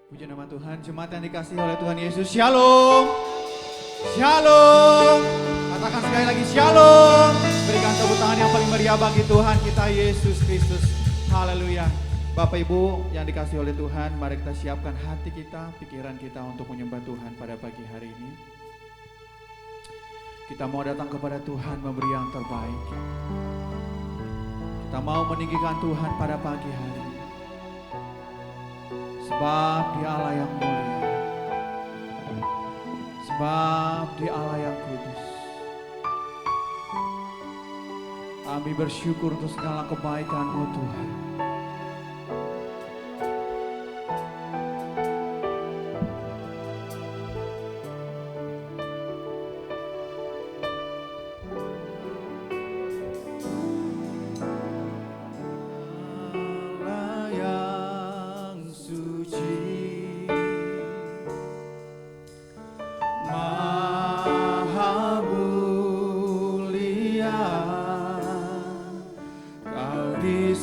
Puji nama Tuhan, jemaat yang dikasihi oleh Tuhan Yesus. Shalom. Shalom. Katakan sekali lagi shalom. Berikan tepuk tangan yang paling meriah bagi Tuhan kita Yesus Kristus. Haleluya. Bapak Ibu yang dikasihi oleh Tuhan, mari kita siapkan hati kita, pikiran kita untuk menyembah Tuhan pada pagi hari ini. Kita mau datang kepada Tuhan memberi yang terbaik. Kita mau meninggikan Tuhan pada pagi hari ini. Sebab Dia Allah yang mulia, sebab Dia Allah yang kudus. Kami bersyukur untuk segala kebaikan-Mu Tuhan.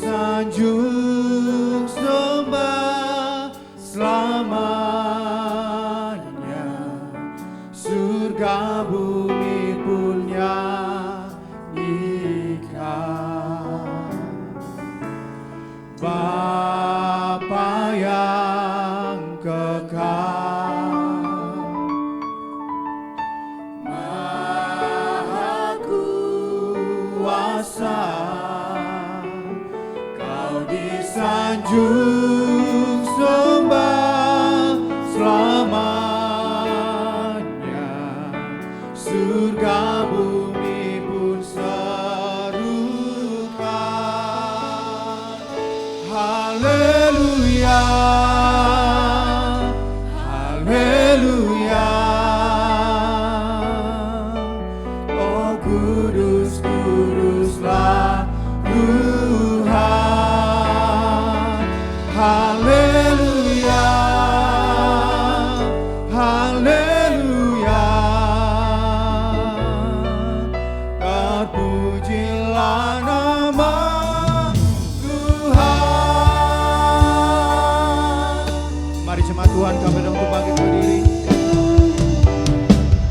Sanjung sembah selamanya, surga bumi pun nyanyikan. Bapa yang kekal, Maha Kuasa, sanjung sembah selamanya, surga bumi pun serukan. Haleluya, haleluya. Oh kudus, kuduslah Tuhan. Haleluya, haleluya. Terpujilah nama Tuhan. Mari jemaat Tuhan, kami untuk bangkit berdiri.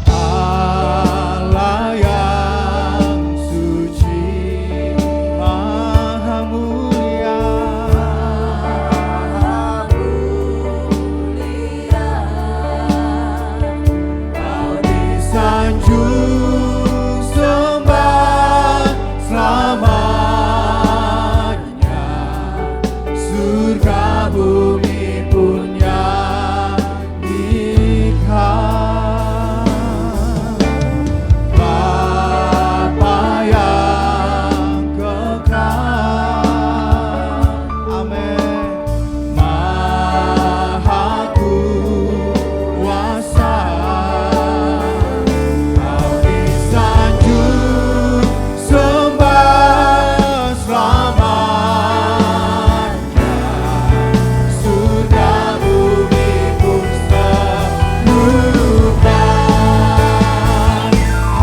Allah yang suci, Maha mulia, sanjung sembah selamanya, surga bumi pun nyanyikan. Bapa yang kekal, amin, Maha Kuasa, sanjung sembah selamanya, surga bumi pun serukan.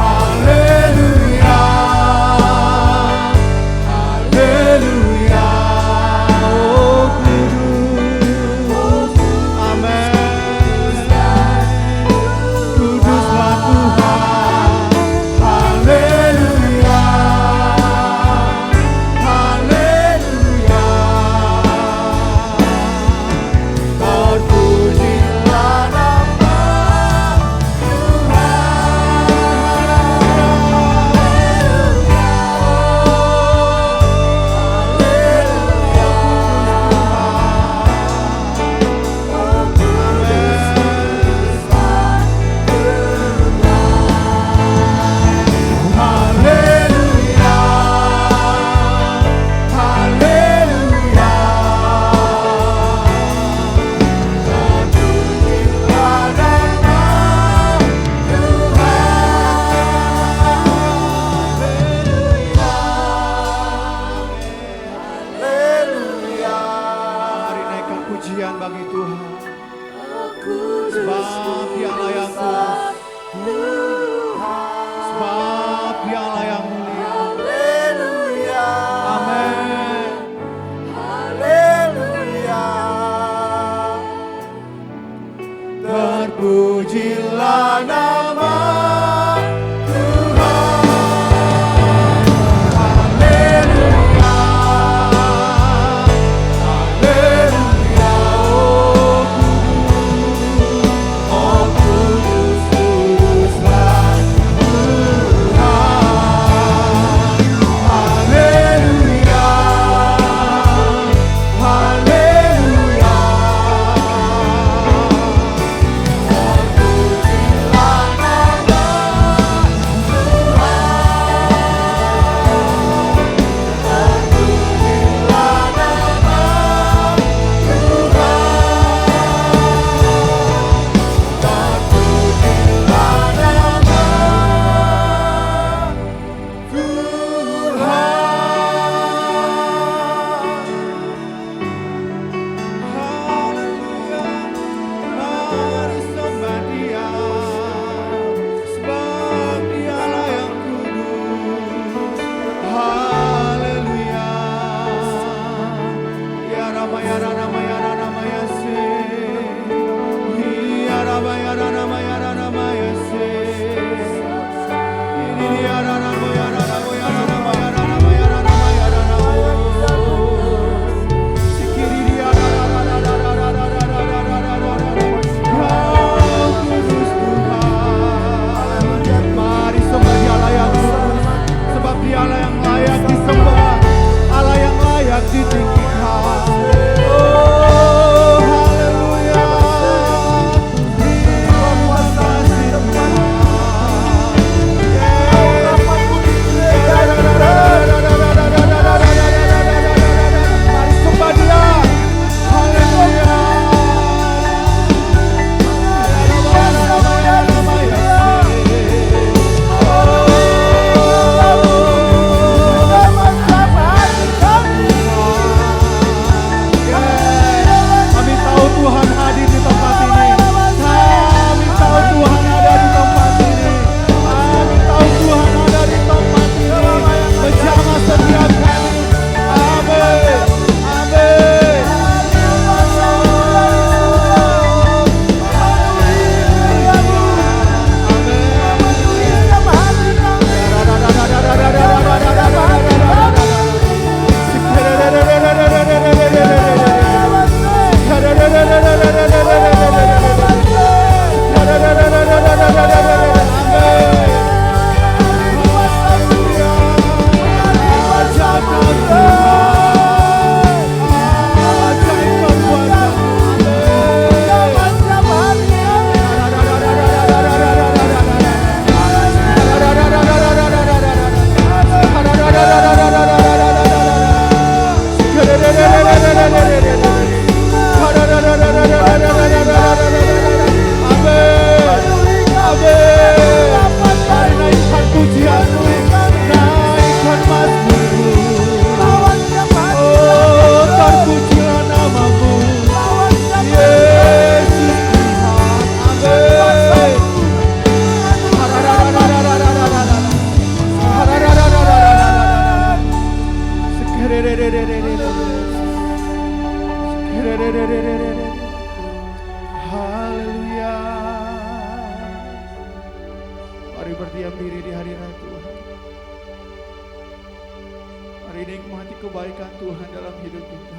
Haleluya, haleluya. Oh kudus, amin, kuduslah Tuhan. Haleluya, haleluya. Terpujilah nama Haleluya, haleluya. Terpujilah nama Haleluya. Mari naikkan pujian bagi Tuhan. Sebab Dia Allah yang kudus, sebab Dia Allah yang mulia. Amin. Haleluya. Pujilah nama Tuhan. Haleluya, haleluya, oh kudus, kuduslah Tuhan. Haleluya, haleluya, Mari sembah Dia, sebab Dialah yang kudus. Haleluya. Ya Rama ya Rama ya Rama ya se. Ya Rama ya Rama ya Rama ya se. Ini ya Rama ya Rama ya Rama ya Rama ya Rama ya Rama. Sikiri dia kudus Tuhan. Mari sembah Dialah yang kudus, sebab Dialah yang layak disembah, Allah yang layak ditinggikan. Oh haleluya, terima kasih Tuhan. Mari sembah Dia, haleluya. Kami tahu Tuhan hadir di tempat ini. Kami tahu Tuhan ada di tempat ini. Kami tahu Tuhan ada di tempat ini. Menjamah setiap kami. Amin. Amin. Haleluya. Mari berdiam diri di hadirat Tuhan. Mari nikmati kebaikan Tuhan dalam hidup kita.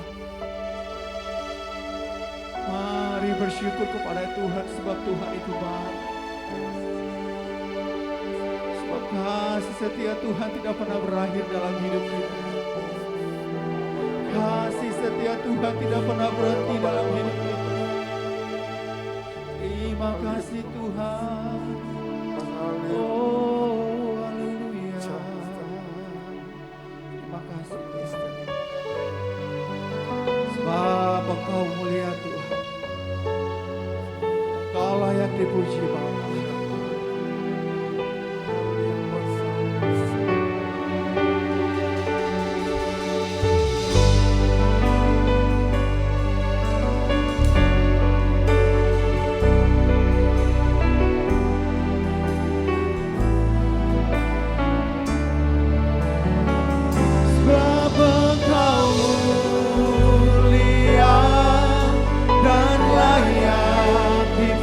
Mari bersyukur kepada Tuhan sebab Tuhan itu baik. Sebab kasih setia Tuhan tidak pernah berakhir dalam hidup kita. Kasih setia Tuhan tidak pernah berhenti dalam hidup kita. Terima kasih Tuhan. Oh, haleluya. Terima kasih Tuhan. Sebab Engkau mulia Tuhan. Engkau layak dipuji Bapa.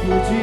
Puji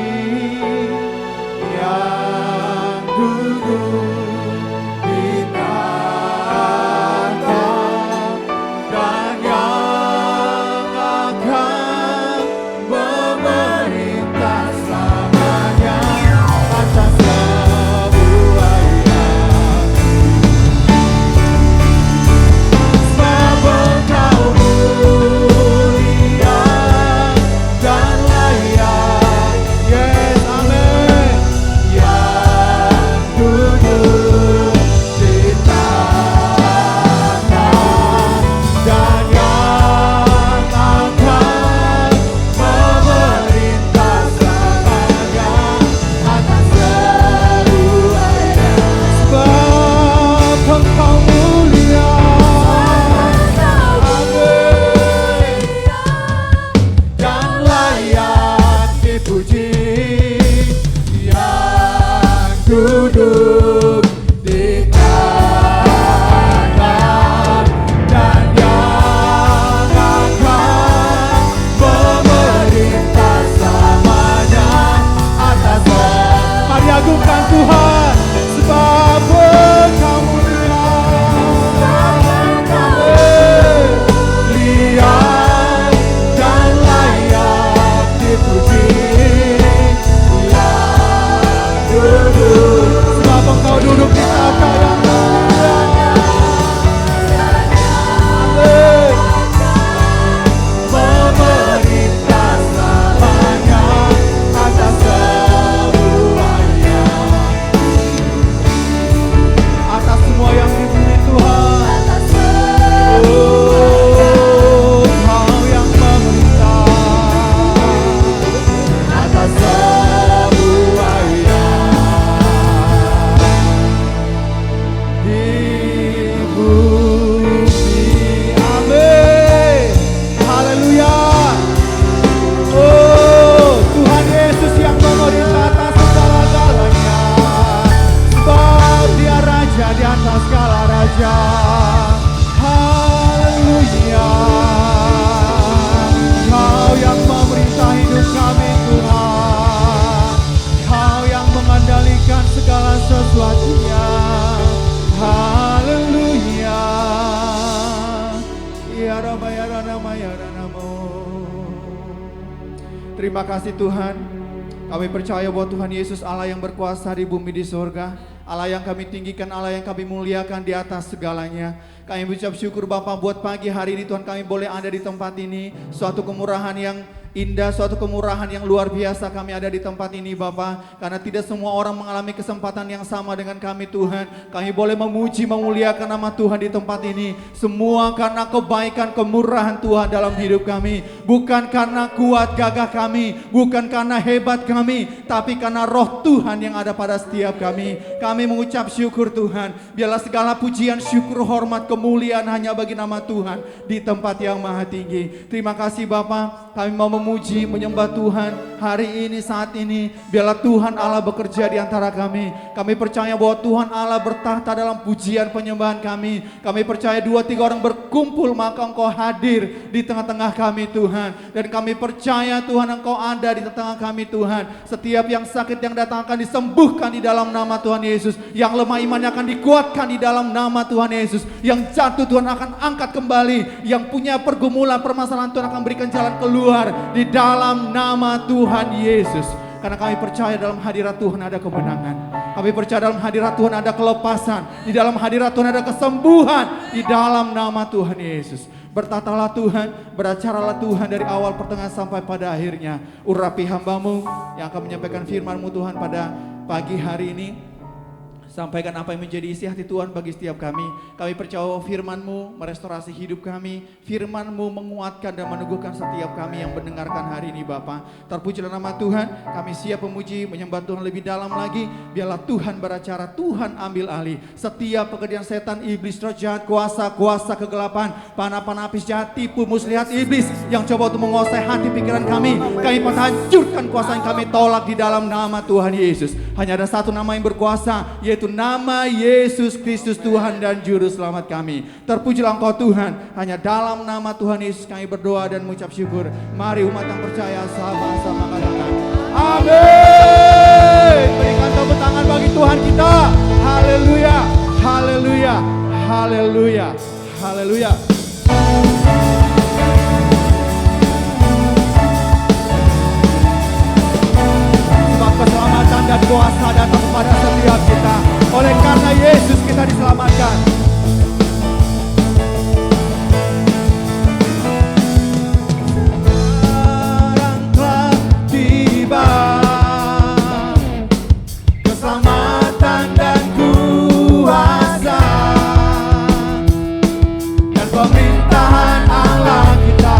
Terima kasih Tuhan. Kami percaya bahwa Tuhan Yesus Allah yang berkuasa di bumi di surga, Allah yang kami tinggikan, Allah yang kami muliakan di atas segalanya. Kami mengucap syukur Bapa buat pagi hari ini Tuhan kami boleh ada di tempat ini. Suatu kemurahan yang indah, suatu kemurahan yang luar biasa kami ada di tempat ini Bapa. Karena tidak semua orang mengalami kesempatan yang sama dengan kami Tuhan. Kami boleh memuji, memuliakan nama Tuhan di tempat ini. Semua karena kebaikan, kemurahan Tuhan dalam hidup kami. Bukan karena kuat gagah kami, bukan karena hebat kami, tapi karena roh Tuhan yang ada pada setiap kami. Kami mengucap syukur Tuhan. Biarlah segala pujian, syukur, hormat, kemuliaan hanya bagi nama Tuhan di tempat yang maha tinggi. Terima kasih Bapa. Kami mau memuji, menyembah Tuhan hari ini, saat ini. Biarlah Tuhan Allah bekerja di antara kami. Kami percaya bahwa Tuhan Allah bertahta dalam pujian penyembahan kami. Kami percaya 2-3 orang berkumpul maka Engkau hadir di tengah-tengah kami Tuhan. Dan kami percaya Tuhan Engkau ada di tengah kami Tuhan. Setiap yang sakit yang datang akan disembuhkan di dalam nama Tuhan Yesus. Yang lemah imannya akan dikuatkan di dalam nama Tuhan Yesus. Yang jatuh Tuhan akan angkat kembali. Yang punya pergumulan, permasalahan Tuhan akan berikan jalan keluar di dalam nama Tuhan Yesus. Karena kami percaya dalam hadirat Tuhan ada kemenangan. Kami percaya dalam hadirat Tuhan ada kelepasan. Di dalam hadirat Tuhan ada kesembuhan. Di dalam nama Tuhan Yesus. Bertatalah Tuhan, beracaralah Tuhan dari awal pertengahan sampai pada akhirnya. Urapi hamba-Mu yang akan menyampaikan firman-Mu Tuhan pada pagi hari ini. Sampaikan apa yang menjadi isi hati Tuhan bagi setiap kami. Kami percaya firman-Mu merestorasi hidup kami. Firman-Mu menguatkan dan meneguhkan setiap kami yang mendengarkan hari ini Bapa. Terpujilah nama Tuhan. Kami siap memuji, menyembah Tuhan lebih dalam lagi. Biarlah Tuhan beracara, Tuhan ambil alih. Setiap pekerjaan setan, iblis, roh jahat, kuasa kegelapan, panah-panah api jahat, tipu, muslihat iblis yang coba untuk menguasai hati pikiran kami. Kami hancurkan kuasa yang kami tolak di dalam nama Tuhan Yesus. Hanya ada satu nama yang berkuasa, yaitu nama Yesus Kristus Tuhan dan Juru Selamat kami. Terpujilah Engkau Tuhan. Hanya dalam nama Tuhan Yesus kami berdoa dan mengucap syukur. Mari umat yang percaya sama-sama katakan amin. Berikan tepuk tangan bagi Tuhan kita. Haleluya, haleluya, haleluya, haleluya. Sebab keselamatan dan kuasa datang kepada setiap kita. Oleh karena Yesus kita diselamatkan. Sekarang telah tiba keselamatan dan kuasa dan pemerintahan Allah kita,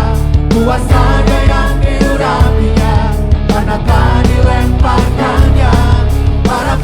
kuasanya yang diurapinya karena telah dilemparkannya para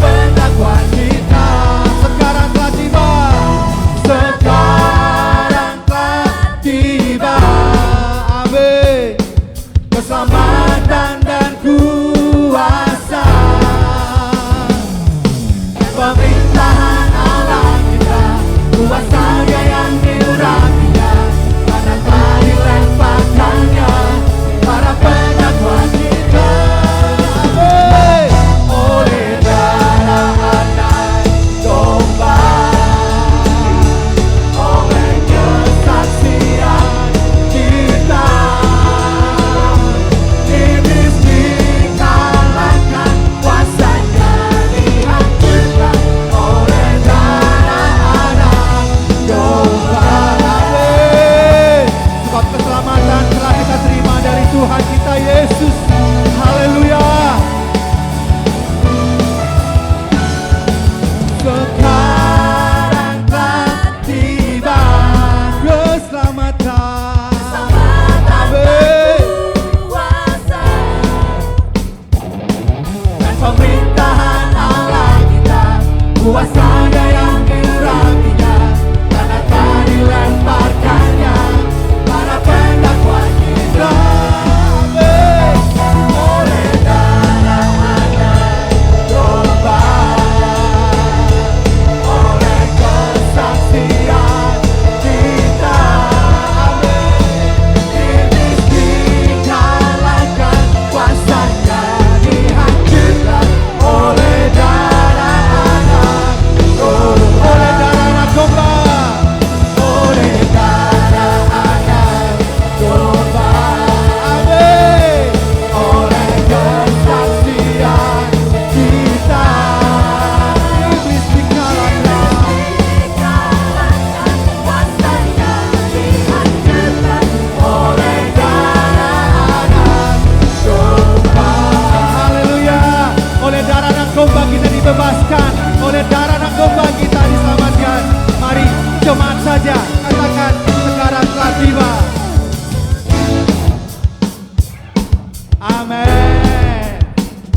Amin.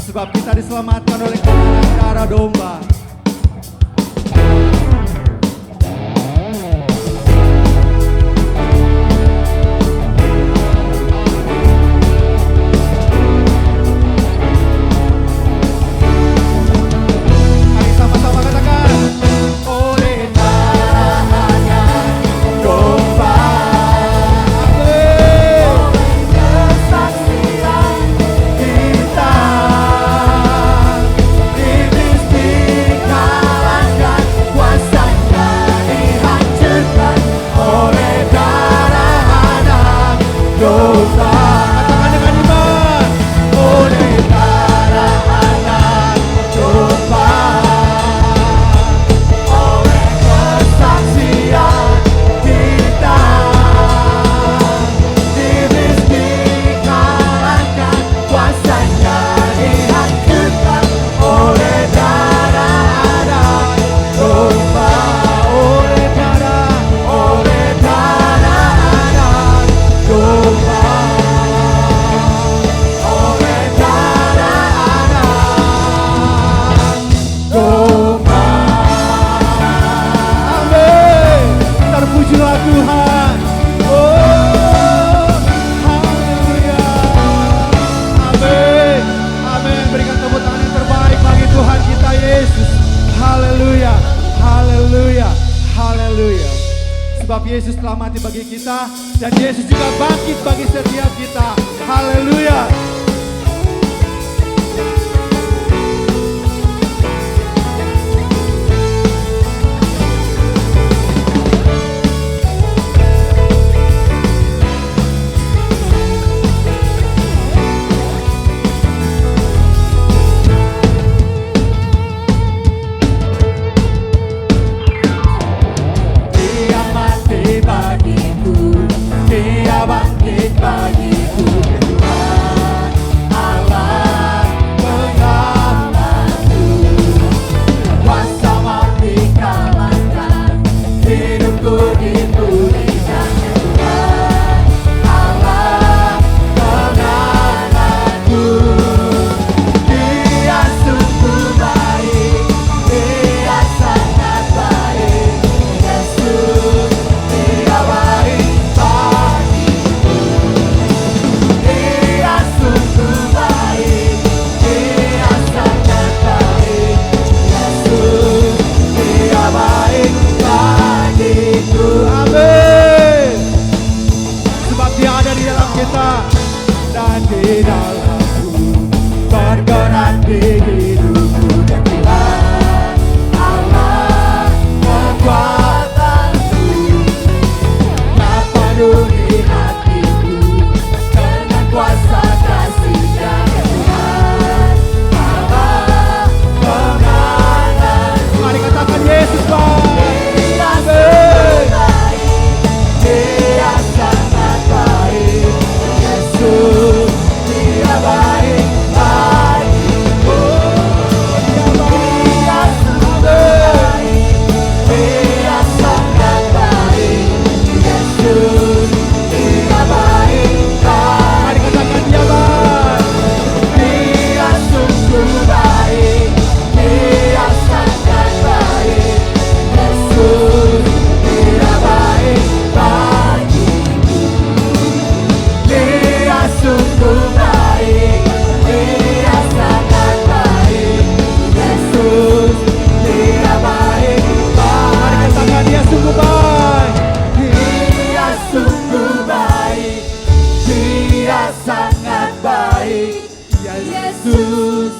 Sebab kita diselamatkan oleh kebenaran darah domba. Mari sama-sama katakan, oleh darah domba. Katakan dengan iman, oleh darah anak domba, oleh kesaksian kita, iblis dikalahkan, kuasanya dihancurkan oleh darah anak domba, oleh darah anak domba. Terpujilah Tuhan. Oh, haleluya. Amin. Amin. Berikan tepuk tangan yang terbaik bagi Tuhan kita Yesus. Haleluya. Haleluya. Haleluya. Sebab Yesus telah mati bagi kita dan Yesus juga bangkit bagi setiap kita. Haleluya. Dia mati bagiku, dia bangkit bagiku. Tuhan Allah pengalamanku, kuasa mati kalahkan, hidupku dipulihkan. Tuhan Allah pengalamanku, dia sungguh baik, dia sangat baik. Yesus, dia baik bagiku. Dia sungguh baik, dia sangat baik. Yesus, dia baik bagiku. Amin. Sebab dia ada di dalam kita dan di dalamku, bergerak di hidupku. Dan Tuhan Allah kekuatanku, memenuhi hatiku dengan kuasa kasih-Nya. Tuhan Allah pengalamanku. Mari katakan Yesus baik. Dia sangat baik. Yesus, dia baik bagiku. Dia sungguh baik, dia sangat baik. Yesus, dia baik bagiku. Mari katakan dia baik. Dia sungguh baik, dia sangat baik. Yesus, dia baik bagiku. Dia sungguh baik, dia sangat baik. Yesus, dia baik bagiku. Mari katakan dia sungguh baik. Dia sungguh baik, dia sangat baik. Yesus,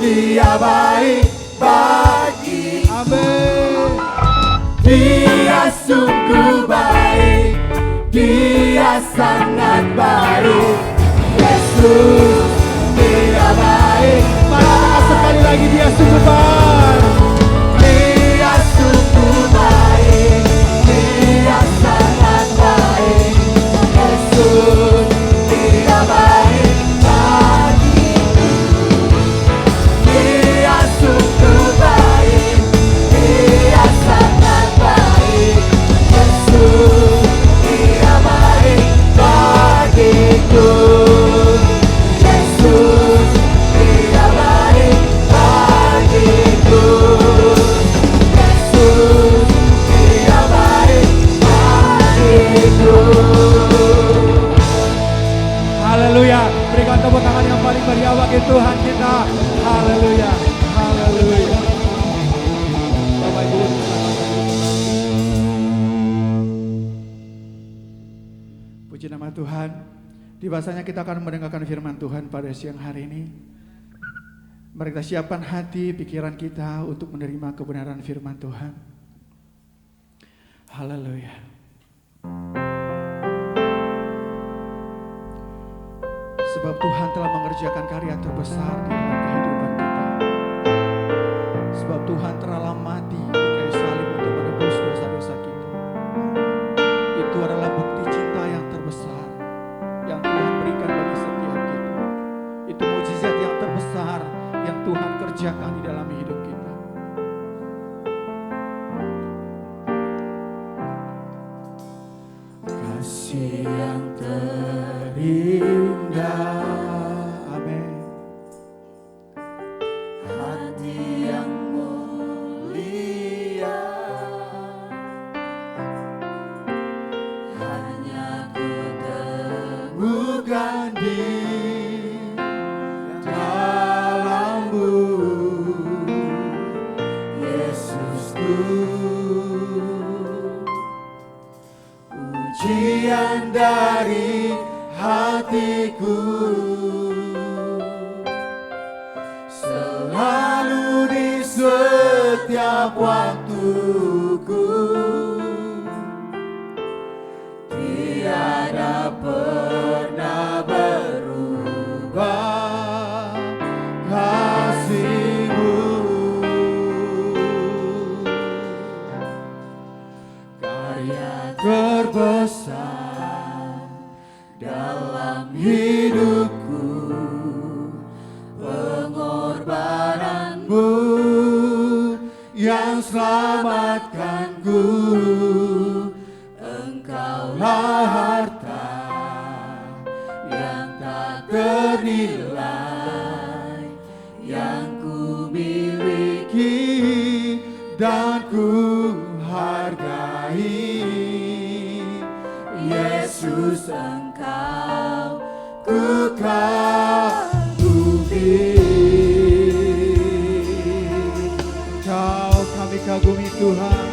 dia baik bagi. Amin. Dia sungguh baik, dia sangat baik. Yesus, dia baik. Mari katakan sekali lagi, dia sungguh baik. Dia sungguh baik, dia sangat baik. Yesus, dia baik bagiku. Dia sungguh baik, dia sangat baik. Yesus, dia baik bagiku. Tuhan yang paling meriah bagi Tuhan kita. Haleluya, haleluya. Bapak Ibu, puji nama Tuhan. Di bahasanya kita akan mendengarkan firman Tuhan pada siang hari ini. Mari kita siapkan hati, pikiran kita untuk menerima kebenaran firman Tuhan. Haleluya. Sebab Tuhan telah mengerjakan karya terbesar di dalam kehidupan kita. Sebab Tuhan telah mati di kayu salib untuk menebus dosa-dosa kita. Itu adalah bukti cinta yang terbesar yang Tuhan berikan bagi setiap kita. Itu mukjizat yang terbesar yang Tuhan kerjakan di dalam hidup kita. Kasih yang terindah, Amin. hati yang mulia, hanya ku temukan di dalam-Mu, Yesusku. Pujian dari hatiku selalu di setiap waktuku, tiada pernah berubah kasih-Mu. Karya terbesar dalam hidupku, pengorbanan-Mu yang selamatkanku. Engkaulah harta yang tak ternilai yang ku miliki dan ku hargai. Yesus, Engkau ku kagumi. Kau kami kagumi Tuhan.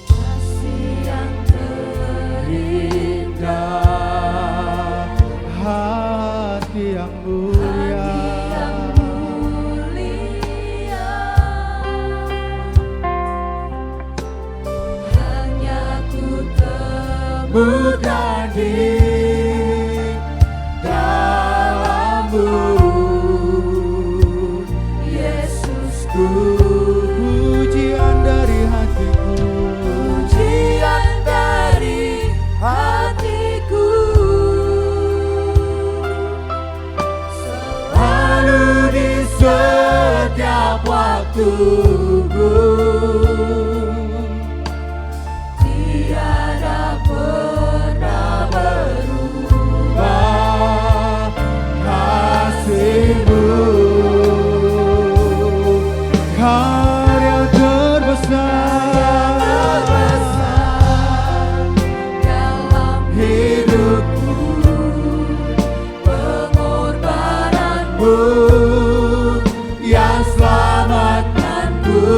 Kasih yang terindah, Hati yang mulia, hanya ku temukan di dalam-Mu, Yesusku. pujian dari hatiku, Pujian dari hatiku selalu di setiap waktuku, tiada pernah berubah kasih-Mu. karya terbesar dalam hidupku, pengorbanan-Mu yang selamatkanku.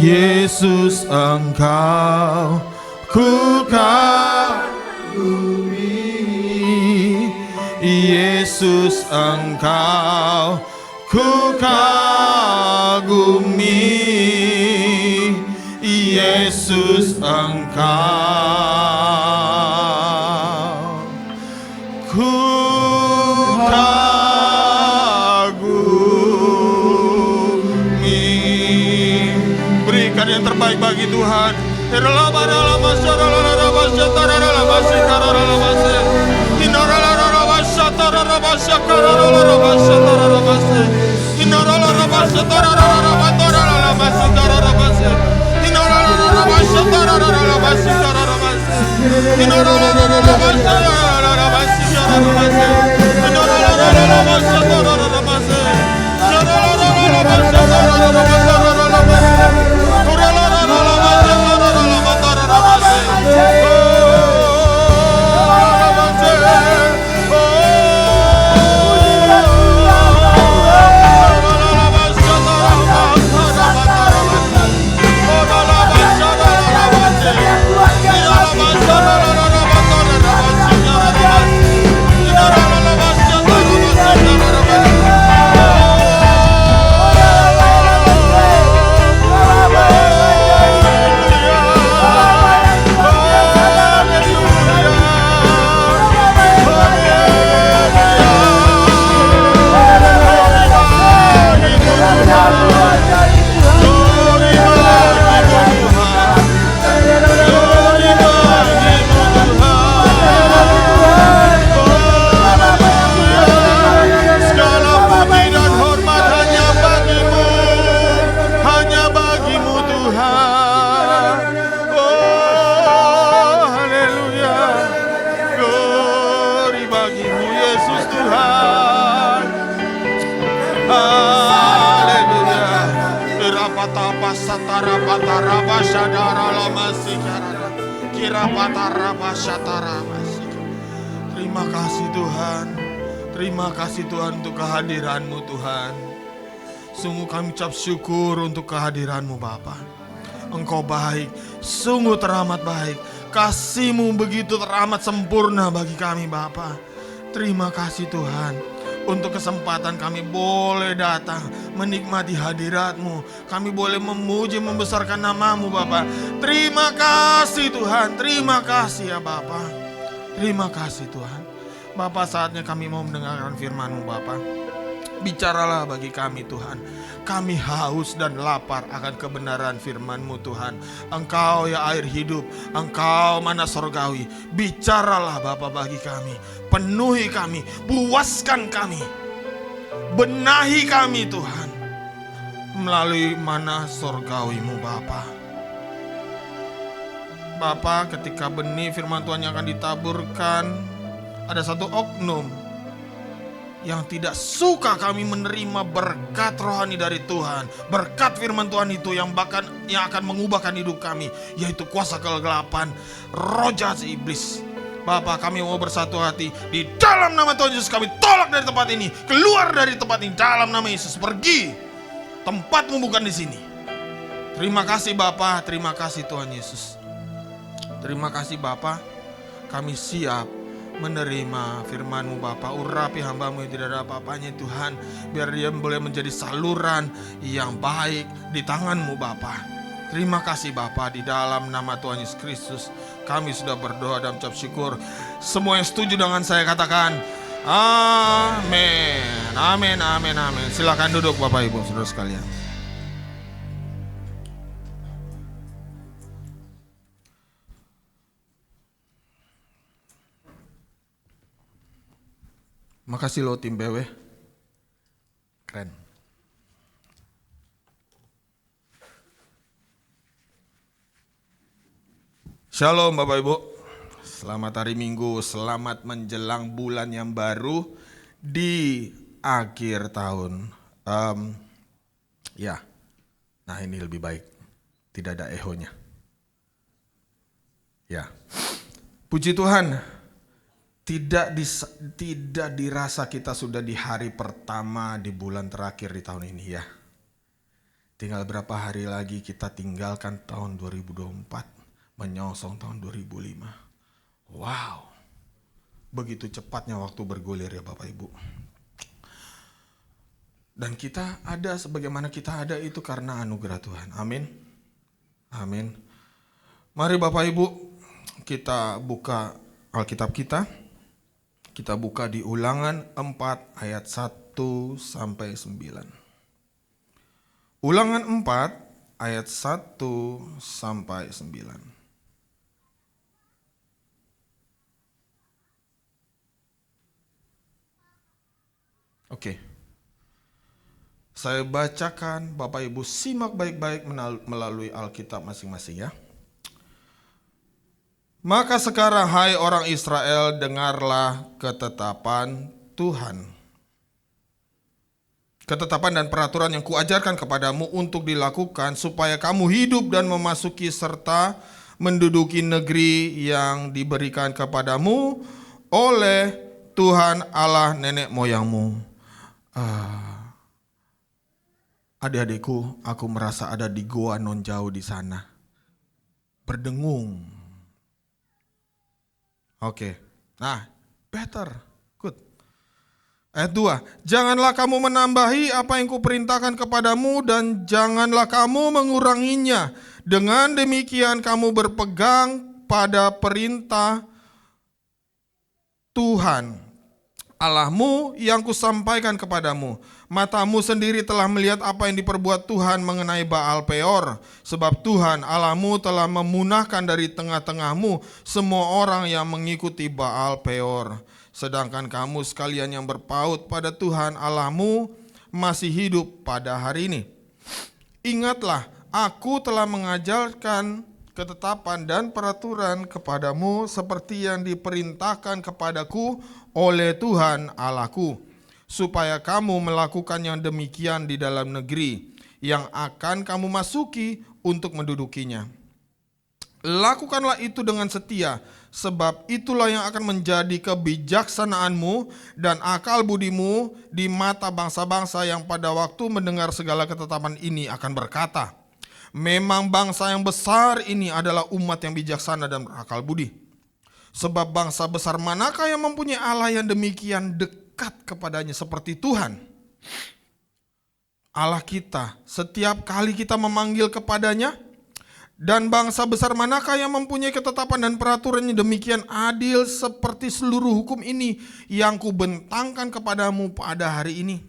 Yesus, Engkau ku kagumi. Yesus, Engkau ku kagumi. Yesus, Engkau ku yang terbaik bagi Tuhan. Yang satara batara basyadara lamasikara. Kira batara basyatara masik. Terima kasih Tuhan. Terima kasih Tuhan untuk kehadiran-Mu Tuhan. Sungguh kami ucap syukur untuk kehadiran-Mu Bapa. Engkau baik, sungguh teramat baik. Kasih-Mu begitu teramat sempurna bagi kami Bapa. Terima kasih Tuhan untuk kesempatan kami boleh datang menikmati hadirat-Mu. Kami boleh memuji membesarkan nama-Mu Bapa. Terima kasih Tuhan, terima kasih ya Bapa. Terima kasih Tuhan. Bapa, saatnya kami mau mendengarkan firman-Mu Bapa. Bicaralah bagi kami Tuhan. Kami haus dan lapar akan kebenaran firman-Mu Tuhan. Engkau ya air hidup, Engkau mana sorgawi. Bicaralah Bapa bagi kami. Penuhi kami, puaskan kami. Benahi kami Tuhan. Melalui mana sorgawi-Mu Bapa. Bapa, ketika benih firman Tuhan yang akan ditaburkan, ada satu oknum yang tidak suka kami menerima berkat rohani dari Tuhan. Berkat firman Tuhan itu yang akan mengubahkan hidup kami, yaitu kuasa kegelapan, roh jahat iblis. Bapa, kami mau bersatu hati. Di dalam nama Tuhan Yesus kami tolak dari tempat ini. Keluar dari tempat ini dalam nama Yesus. Pergi. Tempatmu bukan di sini. Terima kasih Bapa, terima kasih Tuhan Yesus. Terima kasih Bapa. Kami siap menerima firman-Mu Bapa. Urapi hamba-Mu yang tidak ada apa-apanya Tuhan. Biar dia boleh menjadi saluran yang baik di tangan-Mu Bapa. Terima kasih Bapa, di dalam nama Tuhan Yesus Kristus kami sudah berdoa dan ucap syukur. Semua yang setuju dengan saya katakan amin. Amin, amin, amin. Silakan duduk Bapak Ibu Saudara sekalian. Makasih lo tim BW. Keren. Shalom Bapak Ibu. Selamat hari Minggu, selamat menjelang bulan yang baru di akhir tahun. Ya, nah ini lebih baik, tidak ada ehonya. Ya, puji Tuhan. Tidak dirasa kita sudah di hari pertama di bulan terakhir di tahun ini ya. Tinggal berapa hari lagi kita tinggalkan tahun 2024, menyongsong tahun 2005. Wow, begitu cepatnya waktu bergulir ya Bapak Ibu. Dan kita ada sebagaimana kita ada itu karena anugerah Tuhan. Amin. Amin. Mari Bapak Ibu kita buka Alkitab kita. Kita buka di Ulangan 4 ayat 1 sampai 9. Ulangan 4 ayat 1 sampai 9. Oke. Saya bacakan, Bapak Ibu simak baik-baik melalui Alkitab masing-masing ya. Maka sekarang hai orang Israel, dengarlah ketetapan Tuhan. Ketetapan dan peraturan yang kuajarkan kepadamu untuk dilakukan supaya kamu hidup dan memasuki serta menduduki negeri yang diberikan kepadamu oleh Tuhan Allah nenek moyangmu. Adik-adikku, aku merasa ada di goa non jauh di sana. Berdengung. Oke, nah better, good. Ayat 2, janganlah kamu menambahi apa yang kuperintahkan kepadamu dan janganlah kamu menguranginya. Dengan demikian kamu berpegang pada perintah Tuhan Allahmu yang kusampaikan kepadamu. Matamu sendiri telah melihat apa yang diperbuat Tuhan mengenai Baal Peor. Sebab Tuhan Allahmu telah memunahkan dari tengah-tengahmu semua orang yang mengikuti Baal Peor. Sedangkan kamu sekalian yang berpaut pada Tuhan Allahmu masih hidup pada hari ini. Ingatlah, aku telah mengajarkan ketetapan dan peraturan kepadamu seperti yang diperintahkan kepadaku oleh Tuhan Allahku, supaya kamu melakukan yang demikian di dalam negeri yang akan kamu masuki untuk mendudukinya. Lakukanlah itu dengan setia, sebab itulah yang akan menjadi kebijaksanaanmu dan akal budimu di mata bangsa-bangsa yang pada waktu mendengar segala ketetapan ini akan berkata, memang bangsa yang besar ini adalah umat yang bijaksana dan berakal budi. Sebab bangsa besar manakah yang mempunyai Allah yang demikian dekat kepadanya seperti Tuhan Allah kita setiap kali kita memanggil kepadanya? Dan bangsa besar manakah yang mempunyai ketetapan dan peraturannya demikian adil seperti seluruh hukum ini yang kubentangkan kepadamu pada hari ini?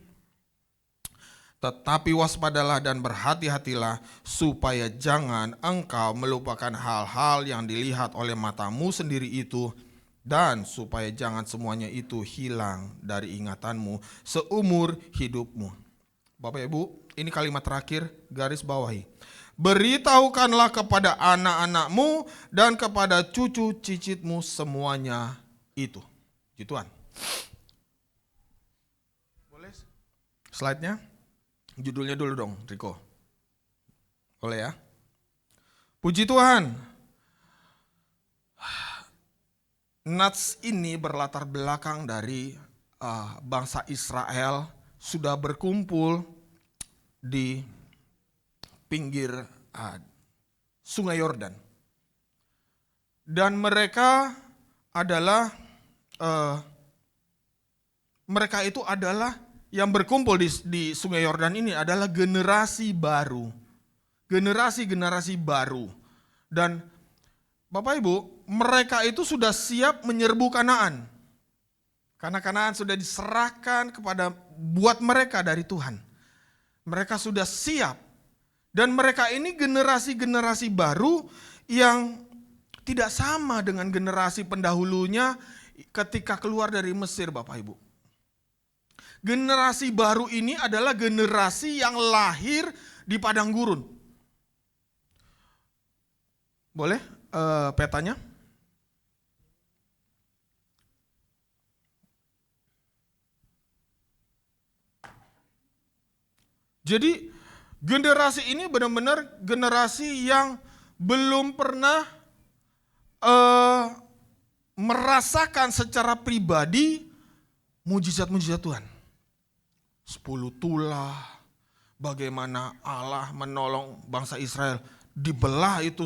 Tetapi waspadalah dan berhati-hatilah supaya jangan engkau melupakan hal-hal yang dilihat oleh matamu sendiri itu, dan supaya jangan semuanya itu hilang dari ingatanmu seumur hidupmu. Bapak Ibu, ini kalimat terakhir, garis bawahi. Beritahukanlah kepada anak-anakmu dan kepada cucu cicitmu semuanya itu. Puji Tuhan. Boleh slide-nya? Judulnya dulu dong, Riko. Boleh ya? Puji Tuhan. Nats ini berlatar belakang dari bangsa Israel sudah berkumpul di pinggir Sungai Yordan, dan mereka itu adalah yang berkumpul di Sungai Yordan ini adalah generasi baru, generasi baru, dan Bapak Ibu, mereka itu sudah siap menyerbu Kanaan, karena Kanaan sudah diserahkan buat mereka dari Tuhan. Mereka sudah siap. Dan mereka ini generasi baru yang tidak sama dengan generasi pendahulunya ketika keluar dari Mesir, Bapak Ibu. Generasi baru ini adalah generasi yang lahir di padang gurun. Boleh petanya? Jadi generasi ini benar-benar generasi yang belum pernah merasakan secara pribadi mujizat-mujizat Tuhan. 10 tulah, bagaimana Allah menolong bangsa Israel, dibelah itu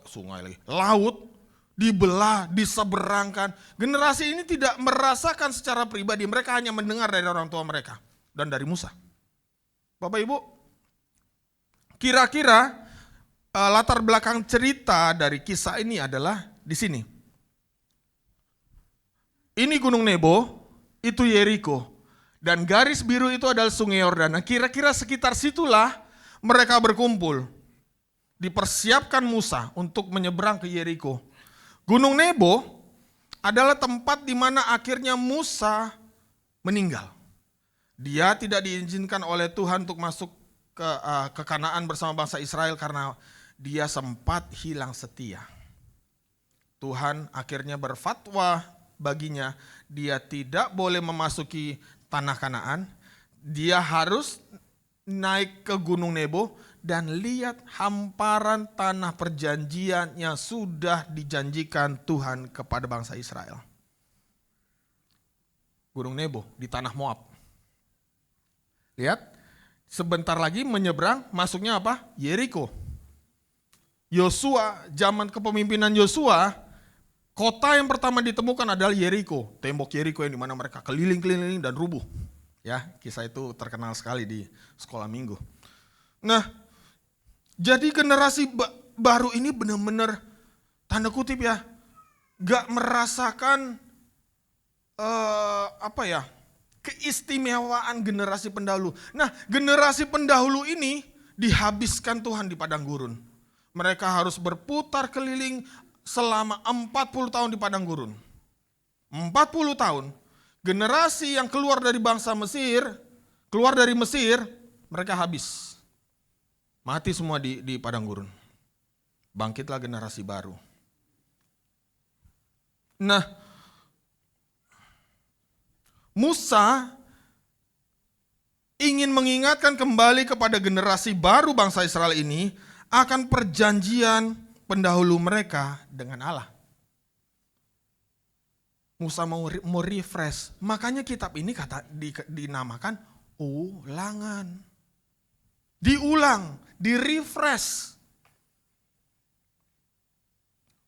sungai lagi, laut, dibelah, diseberangkan. Generasi ini tidak merasakan secara pribadi, mereka hanya mendengar dari orang tua mereka dan dari Musa. Bapak Ibu, kira-kira latar belakang cerita dari kisah ini adalah di sini. Ini Gunung Nebo, itu Yeriko, dan garis biru itu adalah Sungai Yordan. Nah, kira-kira sekitar situlah mereka berkumpul. Dipersiapkan Musa untuk menyeberang ke Yeriko. Gunung Nebo adalah tempat di mana akhirnya Musa meninggal. Dia tidak diizinkan oleh Tuhan untuk masuk ke Kanaan bersama bangsa Israel karena dia sempat hilang setia. Tuhan akhirnya berfatwa baginya, dia tidak boleh memasuki tanah Kanaan, dia harus naik ke Gunung Nebo dan lihat hamparan tanah perjanjian yang sudah dijanjikan Tuhan kepada bangsa Israel. Gunung Nebo di tanah Moab. Lihat, sebentar lagi menyeberang, masuknya apa? Yeriko. Yosua, zaman kepemimpinan Yosua, kota yang pertama ditemukan adalah Yeriko. Tembok Yeriko yang dimana mereka keliling-keliling dan rubuh. Ya, kisah itu terkenal sekali di sekolah minggu. Nah, jadi generasi baru ini benar-benar tanda kutip ya, gak merasakan keistimewaan generasi pendahulu. Nah, generasi pendahulu ini dihabiskan Tuhan di padang gurun. Mereka harus berputar keliling selama 40 tahun di padang gurun. 40 tahun. Generasi yang keluar dari bangsa Mesir, keluar dari Mesir, mereka habis. Mati semua di padang gurun. Bangkitlah generasi baru. Nah, Musa ingin mengingatkan kembali kepada generasi baru bangsa Israel ini akan perjanjian pendahulu mereka dengan Allah. Musa mau refresh, makanya kitab ini dinamakan ulangan. Diulang, di-refresh.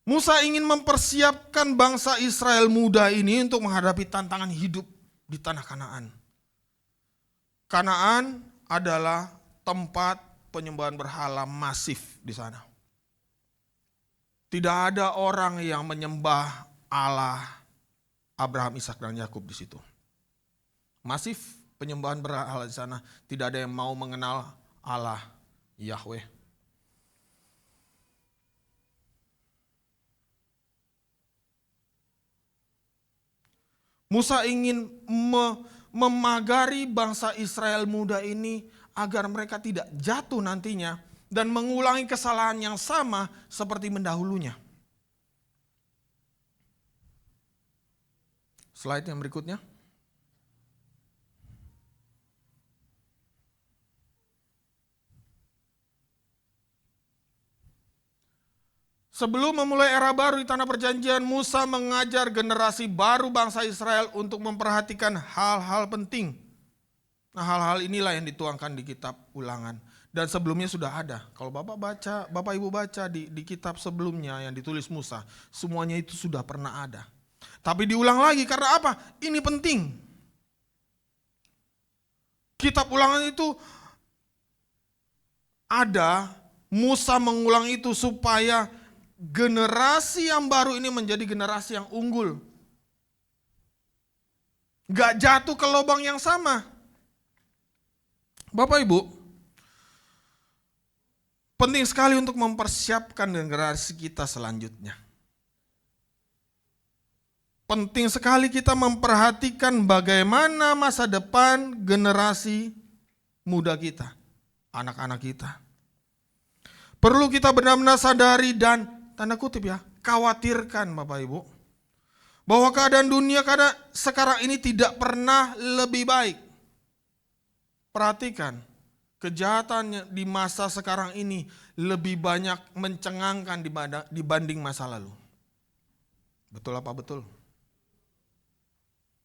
Musa ingin mempersiapkan bangsa Israel muda ini untuk menghadapi tantangan hidup di tanah Kanaan. Kanaan adalah tempat penyembahan berhala masif di sana. Tidak ada orang yang menyembah Allah Abraham, Ishak dan Yakub di situ. Masif penyembahan berhala di sana, tidak ada yang mau mengenal Allah Yahweh. Musa ingin memagari bangsa Israel muda ini agar mereka tidak jatuh nantinya dan mengulangi kesalahan yang sama seperti mendahulunya. Slide yang berikutnya. Sebelum memulai era baru di tanah perjanjian, Musa mengajar generasi baru bangsa Israel untuk memperhatikan hal-hal penting. Nah, hal-hal inilah yang dituangkan di kitab Ulangan. Dan sebelumnya sudah ada. Kalau Bapak Ibu baca di kitab sebelumnya yang ditulis Musa, semuanya itu sudah pernah ada. Tapi diulang lagi karena apa? Ini penting. Kitab Ulangan itu ada, Musa mengulang itu supaya generasi yang baru ini menjadi generasi yang unggul. Gak jatuh ke lubang yang sama. Bapak Ibu, penting sekali untuk mempersiapkan generasi kita selanjutnya. Penting sekali kita memperhatikan bagaimana masa depan generasi muda kita, anak-anak kita. Perlu kita benar-benar sadari dan tanda kutip ya, khawatirkan Bapak Ibu, bahwa keadaan dunia sekarang ini tidak pernah lebih baik. Perhatikan, kejahatan di masa sekarang ini lebih banyak mencengangkan dibanding masa lalu. Betul apa betul?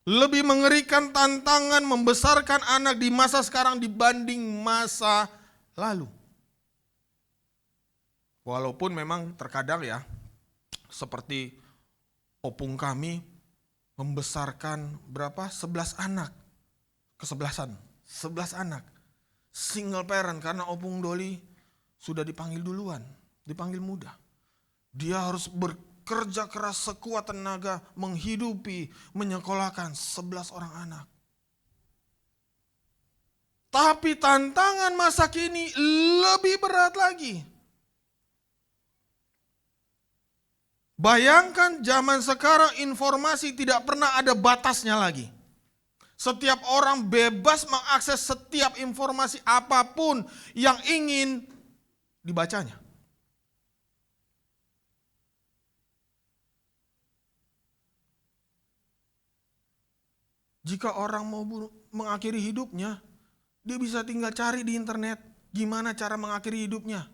Lebih mengerikan tantangan membesarkan anak di masa sekarang dibanding masa lalu. Walaupun memang terkadang ya, seperti opung kami membesarkan berapa? 11 anak. Kesebelasan, 11 anak. Single parent karena opung Doli sudah dipanggil duluan, dipanggil muda. Dia harus bekerja keras sekuat tenaga menghidupi, menyekolahkan 11 orang anak. Tapi tantangan masa kini lebih berat lagi. Bayangkan zaman sekarang informasi tidak pernah ada batasnya lagi. Setiap orang bebas mengakses setiap informasi apapun yang ingin dibacanya. Jika orang mau mengakhiri hidupnya, dia bisa tinggal cari di internet gimana cara mengakhiri hidupnya.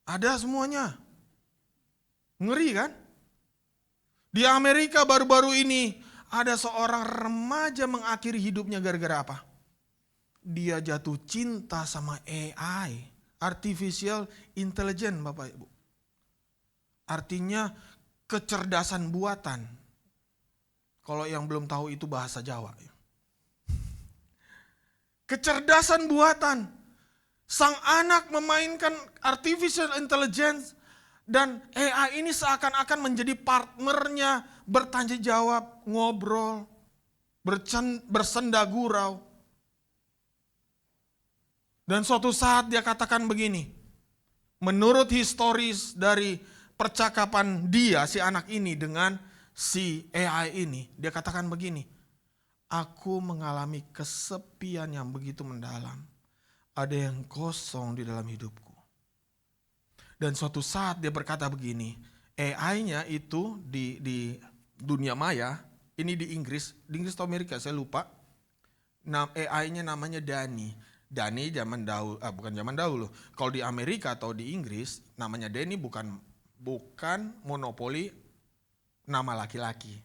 Ada semuanya. Ngeri kan? Di Amerika baru-baru ini ada seorang remaja mengakhiri hidupnya gara-gara apa? Dia jatuh cinta sama AI, Artificial Intelligence Bapak Ibu. Artinya kecerdasan buatan. Kalau yang belum tahu itu bahasa Jawa. Kecerdasan buatan. Sang anak memainkan Artificial Intelligence dan AI ini seakan-akan menjadi partnernya, bertanya jawab, ngobrol, bersenda gurau. Dan suatu saat dia katakan begini, menurut historis dari percakapan dia, si anak ini dengan si AI ini, dia katakan begini, aku mengalami kesepian yang begitu mendalam, ada yang kosong di dalam hidupku. Dan suatu saat dia berkata begini, AI-nya itu di dunia maya, ini di Inggris atau Amerika saya lupa. AI-nya namanya Dani. Dani bukan zaman dahulu. Kalau di Amerika atau di Inggris namanya Dani bukan monopoli nama laki-laki.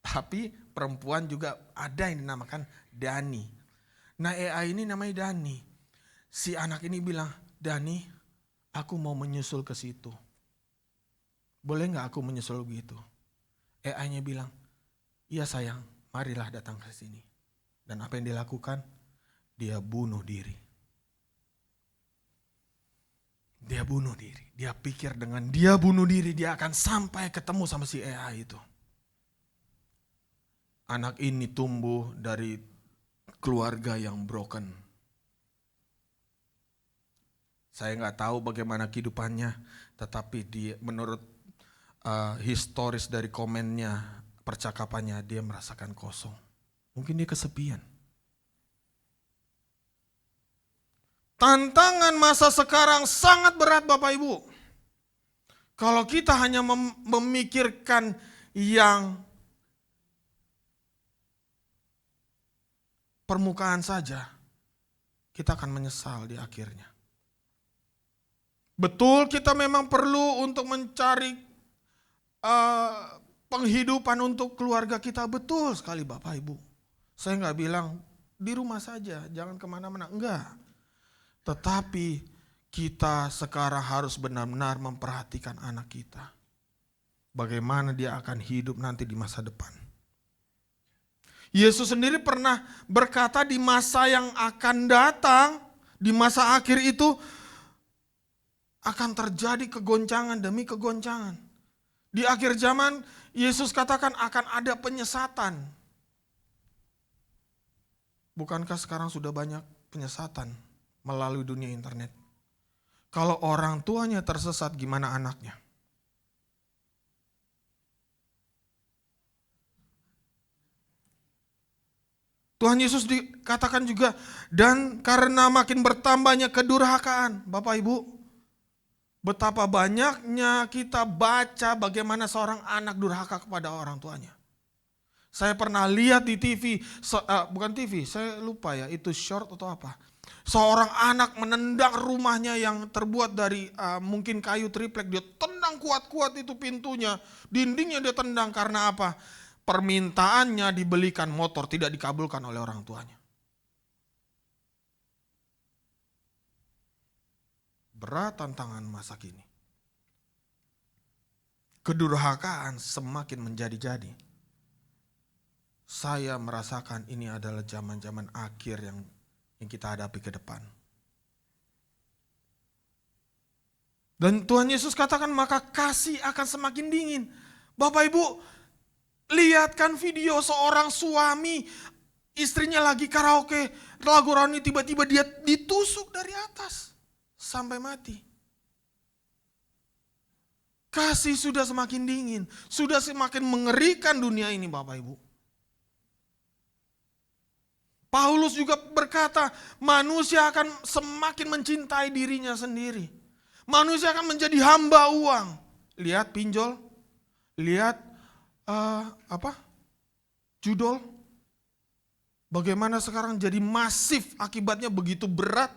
Tapi perempuan juga ada yang dinamakan Dani. Nah AI ini namanya Dani. Si anak ini bilang, Dani, aku mau menyusul ke situ. Boleh gak aku menyusul begitu? AI-nya bilang, iya sayang, marilah datang ke sini. Dan apa yang dilakukan? Dia bunuh diri. Dia bunuh diri. Dia pikir dengan dia bunuh diri, dia akan sampai ketemu sama si AI itu. Anak ini tumbuh dari keluarga yang broken. Saya nggak tahu bagaimana kehidupannya, tetapi menurut historis dari komennya, percakapannya, dia merasakan kosong. Mungkin dia kesepian. Tantangan masa sekarang sangat berat Bapak Ibu. Kalau kita hanya memikirkan yang permukaan saja, kita akan menyesal di akhirnya. Betul kita memang perlu untuk mencari penghidupan untuk keluarga kita, betul sekali Bapak Ibu. Saya nggak bilang di rumah saja, jangan kemana-mana, enggak. Tetapi kita sekarang harus benar-benar memperhatikan anak kita. Bagaimana dia akan hidup nanti di masa depan. Yesus sendiri pernah berkata di masa yang akan datang, di masa akhir itu akan terjadi kegoncangan demi kegoncangan. Di akhir zaman Yesus katakan akan ada penyesatan. Bukankah sekarang sudah banyak penyesatan melalui dunia internet? Kalau orang tuanya tersesat, gimana anaknya? Tuhan Yesus dikatakan juga, dan karena makin bertambahnya kedurhakaan. Bapak Ibu, betapa banyaknya kita baca bagaimana seorang anak durhaka kepada orang tuanya. Saya pernah lihat di TV, bukan TV, saya lupa ya, itu short atau apa. Seorang anak menendang rumahnya yang terbuat dari mungkin kayu triplek. Dia tendang kuat-kuat itu pintunya, dindingnya dia tendang karena apa? Permintaannya dibelikan motor tidak dikabulkan oleh orang tuanya. Berat tantangan masa kini. Kedurhakaan semakin menjadi-jadi. Saya merasakan ini adalah zaman-zaman akhir yang kita hadapi ke depan. Dan Tuhan Yesus katakan maka kasih akan semakin dingin. Bapak Ibu, lihatkan video seorang suami, istrinya lagi karaoke, lagu rohani, tiba-tiba dia ditusuk dari atas sampai mati. Kasih sudah semakin dingin, sudah semakin mengerikan dunia ini Bapak Ibu. Paulus juga berkata, manusia akan semakin mencintai dirinya sendiri. Manusia akan menjadi hamba uang. Lihat pinjol, lihat judol. Bagaimana sekarang jadi masif, akibatnya begitu berat.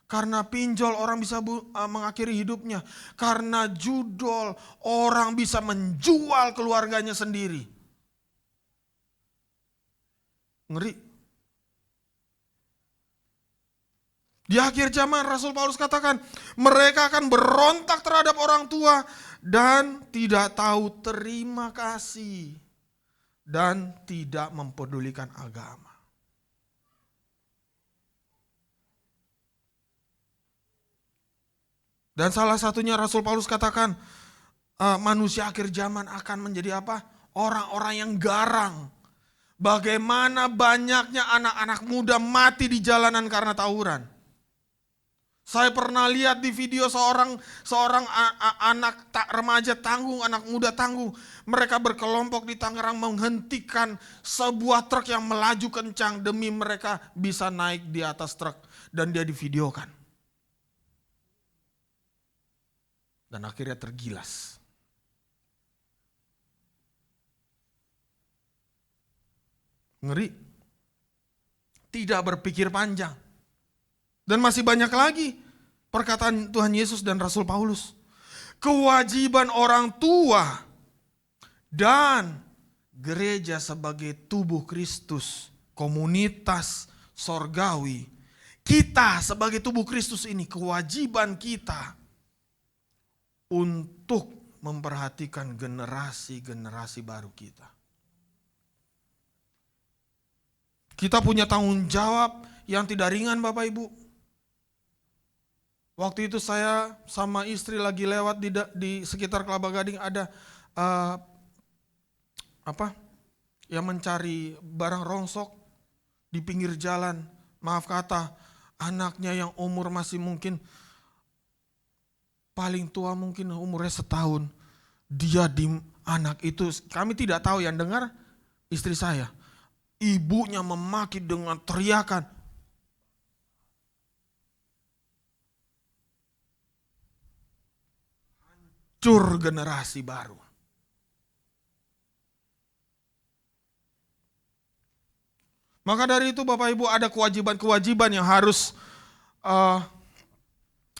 Karena pinjol orang bisa mengakhiri hidupnya. Karena judol orang bisa menjual keluarganya sendiri. Ngeri. Di akhir zaman Rasul Paulus katakan mereka akan berontak terhadap orang tua dan tidak tahu terima kasih dan tidak mempedulikan agama. Dan salah satunya Rasul Paulus katakan manusia akhir zaman akan menjadi apa? Orang-orang yang garang. Bagaimana banyaknya anak-anak muda mati di jalanan karena tawuran. Saya pernah lihat di video seorang anak remaja tanggung, anak muda tanggung. Mereka berkelompok di Tangerang menghentikan sebuah truk yang melaju kencang demi mereka bisa naik di atas truk. Dan dia divideokan. Dan akhirnya tergilas. Ngeri. tidak berpikir panjang. Dan masih banyak lagi perkataan Tuhan Yesus dan Rasul Paulus. Kewajiban orang tua dan gereja sebagai tubuh Kristus, komunitas sorgawi. Kita sebagai tubuh Kristus ini, kewajiban kita untuk memperhatikan generasi-generasi baru kita. Kita punya tanggung jawab yang tidak ringan Bapak Ibu. Waktu itu saya sama istri lagi lewat di sekitar Kelapa Gading, ada yang mencari barang rongsok di pinggir jalan. Maaf kata, anaknya yang umur masih mungkin paling tua mungkin umurnya setahun. Dia di anak itu, kami tidak tahu, yang dengar istri saya. Ibunya memaki dengan teriakan. Hancur generasi baru. Maka dari itu Bapak Ibu, ada kewajiban-kewajiban yang harus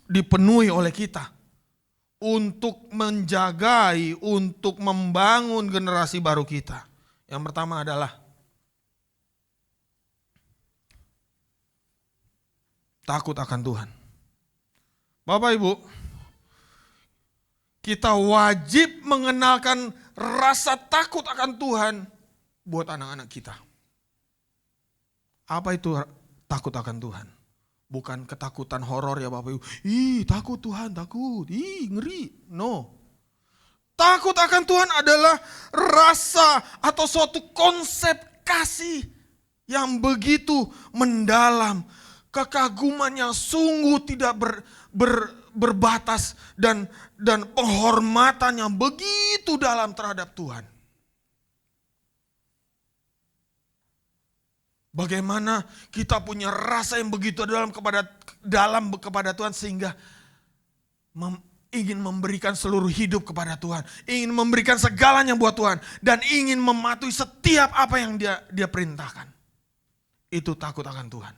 dipenuhi oleh kita. Untuk menjagai, untuk membangun generasi baru kita. Yang pertama adalah takut akan Tuhan. Bapak Ibu, kita wajib mengenalkan rasa takut akan Tuhan buat anak-anak kita. Apa itu takut akan Tuhan? Bukan ketakutan horor ya Bapak Ibu. Ih, takut Tuhan, takut. Ih, ngeri. No. Takut akan Tuhan adalah rasa atau suatu konsep kasih yang begitu mendalam. Kekaguman yang sungguh tidak berbatas dan penghormatan yang begitu dalam terhadap Tuhan. Bagaimana kita punya rasa yang begitu dalam kepada Tuhan sehingga ingin memberikan seluruh hidup kepada Tuhan, ingin memberikan segalanya buat Tuhan dan ingin mematuhi setiap apa yang dia perintahkan. Itu takut akan Tuhan.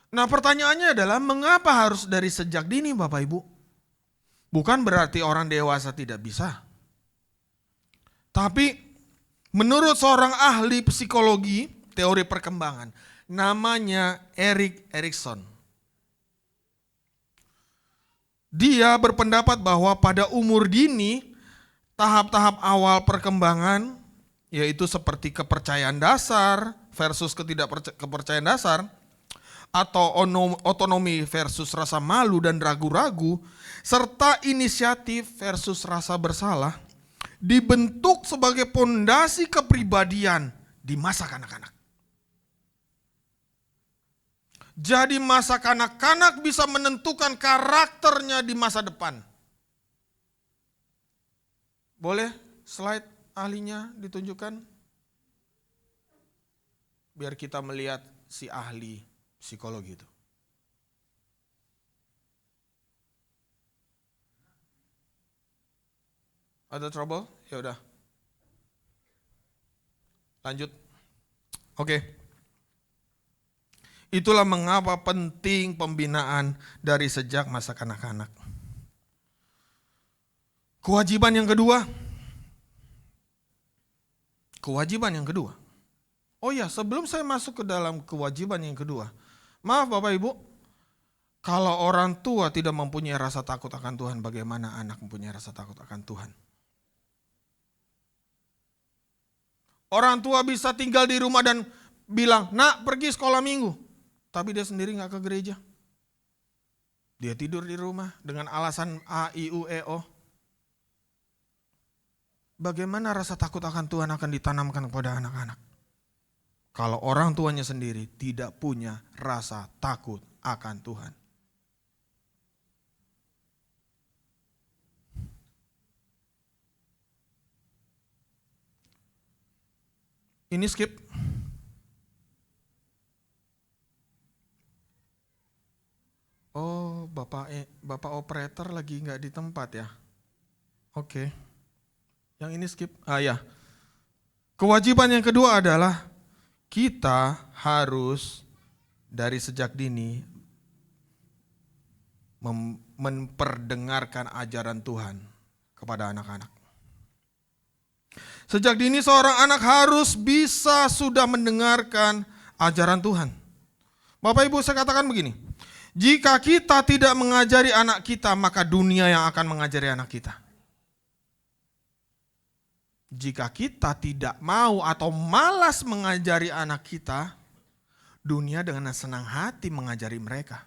Nah, pertanyaannya adalah mengapa harus dari sejak dini Bapak Ibu? Bukan berarti orang dewasa tidak bisa. Tapi menurut seorang ahli psikologi teori perkembangan, namanya Erik Erikson. Dia berpendapat bahwa pada umur dini, tahap-tahap awal perkembangan, yaitu seperti kepercayaan dasar versus kepercayaan dasar, atau otonomi versus rasa malu dan ragu-ragu, serta inisiatif versus rasa bersalah, dibentuk sebagai pondasi kepribadian di masa kanak-kanak. Jadi masa kanak-kanak bisa menentukan karakternya di masa depan. Boleh slide ahlinya ditunjukkan? Biar kita melihat si ahli psikologi itu. Ada trouble? Ya udah. Lanjut. Oke. Itulah mengapa penting pembinaan dari sejak masa kanak-kanak. Kewajiban yang kedua. Oh ya, sebelum saya masuk ke dalam kewajiban yang kedua. Maaf Bapak Ibu, kalau orang tua tidak mempunyai rasa takut akan Tuhan, bagaimana anak mempunyai rasa takut akan Tuhan? Orang tua bisa tinggal di rumah dan bilang, nak pergi sekolah minggu. Tapi dia sendiri gak ke gereja. Dia tidur di rumah dengan alasan A, I, U, E, O. Bagaimana rasa takut akan Tuhan akan ditanamkan kepada anak-anak? Kalau orang tuanya sendiri tidak punya rasa takut akan Tuhan. Ini skip. Oh, Bapak operator lagi nggak di tempat ya? Oke. Yang ini skip. Ah ya. Kewajiban yang kedua adalah kita harus dari sejak dini memperdengarkan ajaran Tuhan kepada anak-anak. Sejak dini seorang anak harus bisa sudah mendengarkan ajaran Tuhan. Bapak Ibu, saya katakan begini, jika kita tidak mengajari anak kita, maka dunia yang akan mengajari anak kita. Jika kita tidak mau atau malas mengajari anak kita, dunia dengan senang hati mengajari mereka.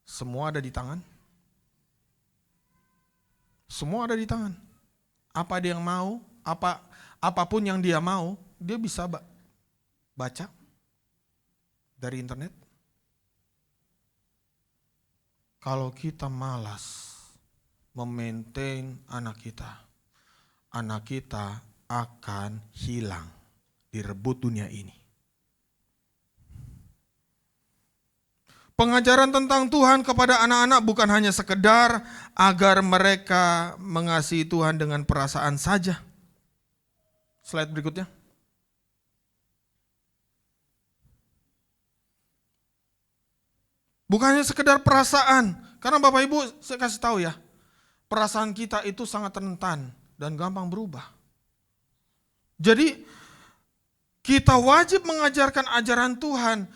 Semua ada di tangan. Semua ada di tangan. Apa dia yang mau, apapun yang dia mau, dia bisa baca dari internet. Kalau kita malas memaintain anak kita akan hilang, direbut dunia ini. Pengajaran tentang Tuhan kepada anak-anak bukan hanya sekedar agar mereka mengasihi Tuhan dengan perasaan saja. Slide berikutnya. Bukan hanya sekedar perasaan, karena Bapak Ibu saya kasih tahu ya, perasaan kita itu sangat rentan dan gampang berubah. Jadi kita wajib mengajarkan ajaran Tuhan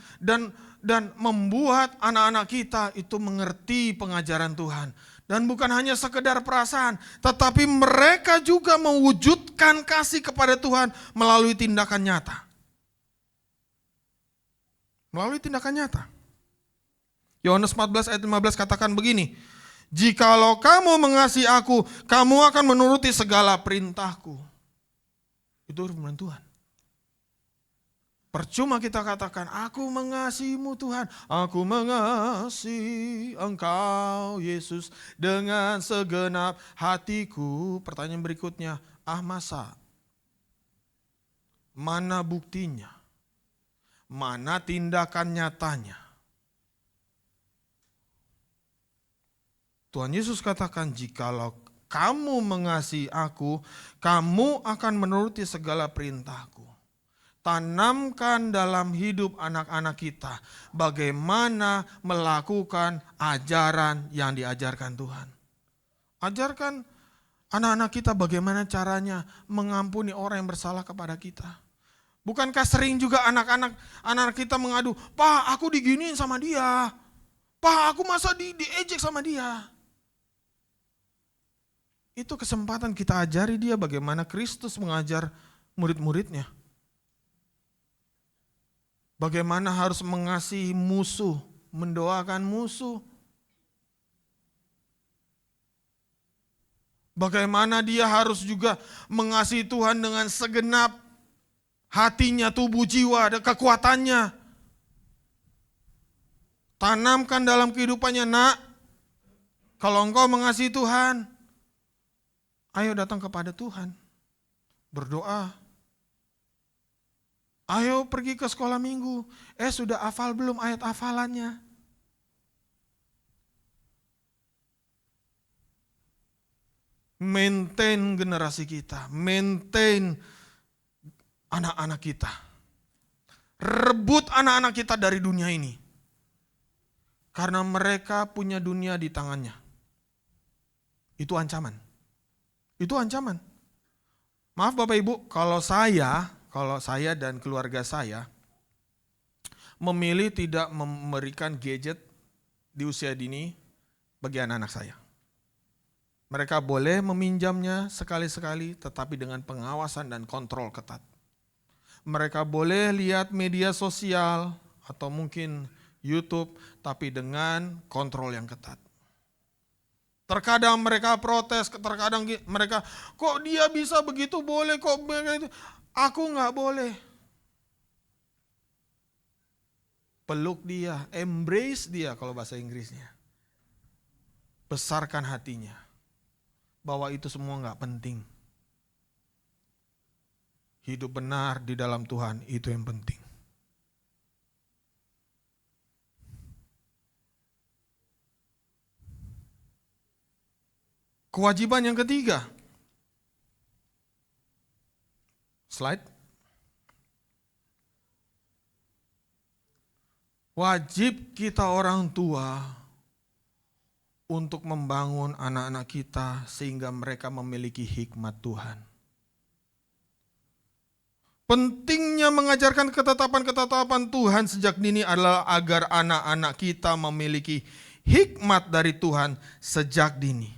dan membuat anak-anak kita itu mengerti pengajaran Tuhan. Dan bukan hanya sekedar perasaan, tetapi mereka juga mewujudkan kasih kepada Tuhan melalui tindakan nyata. Melalui tindakan nyata. Yohanes 14 ayat 15 katakan begini, jikalau kamu mengasihi aku, kamu akan menuruti segala perintahku. Itu firman Tuhan. Percuma kita katakan, aku mengasihimu Tuhan, aku mengasihi Engkau Yesus dengan segenap hatiku. Pertanyaan berikutnya, masa? Mana buktinya? Mana tindakan nyatanya? Tuhan Yesus katakan, jikalau kamu mengasihi aku, kamu akan menuruti segala perintahku. Tanamkan dalam hidup anak-anak kita bagaimana melakukan ajaran yang diajarkan Tuhan. Ajarkan anak-anak kita bagaimana caranya mengampuni orang yang bersalah kepada kita. Bukankah sering juga anak-anak kita mengadu, Pak aku diginiin sama dia, Pak aku masa diejek sama dia. Itu kesempatan kita ajari dia bagaimana Kristus mengajar murid-muridnya. Bagaimana harus mengasihi musuh, mendoakan musuh. Bagaimana dia harus juga mengasihi Tuhan dengan segenap hatinya, tubuh, jiwa, dan kekuatannya. Tanamkan dalam kehidupannya, nak. Kalau engkau mengasihi Tuhan, ayo datang kepada Tuhan. Berdoa. Ayo pergi ke sekolah minggu. Sudah hafal belum ayat hafalannya? Maintain generasi kita. Maintain anak-anak kita. Rebut anak-anak kita dari dunia ini. Karena mereka punya dunia di tangannya. Itu ancaman. Itu ancaman. Maaf Bapak Ibu, kalau saya dan keluarga saya memilih tidak memberikan gadget di usia dini bagi anak-anak saya. Mereka boleh meminjamnya sekali-sekali tetapi dengan pengawasan dan kontrol ketat. Mereka boleh lihat media sosial atau mungkin YouTube tapi dengan kontrol yang ketat. Terkadang mereka protes, terkadang mereka, kok dia bisa begitu boleh, kok begitu. Aku gak boleh. Peluk dia, embrace dia kalau bahasa Inggrisnya. Besarkan hatinya. Bahwa itu semua gak penting. Hidup benar di dalam Tuhan, itu yang penting. Kewajiban yang ketiga. Slide. Wajib kita orang tua untuk membangun anak-anak kita sehingga mereka memiliki hikmat Tuhan. Pentingnya mengajarkan ketetapan-ketetapan Tuhan sejak dini adalah agar anak-anak kita memiliki hikmat dari Tuhan sejak dini.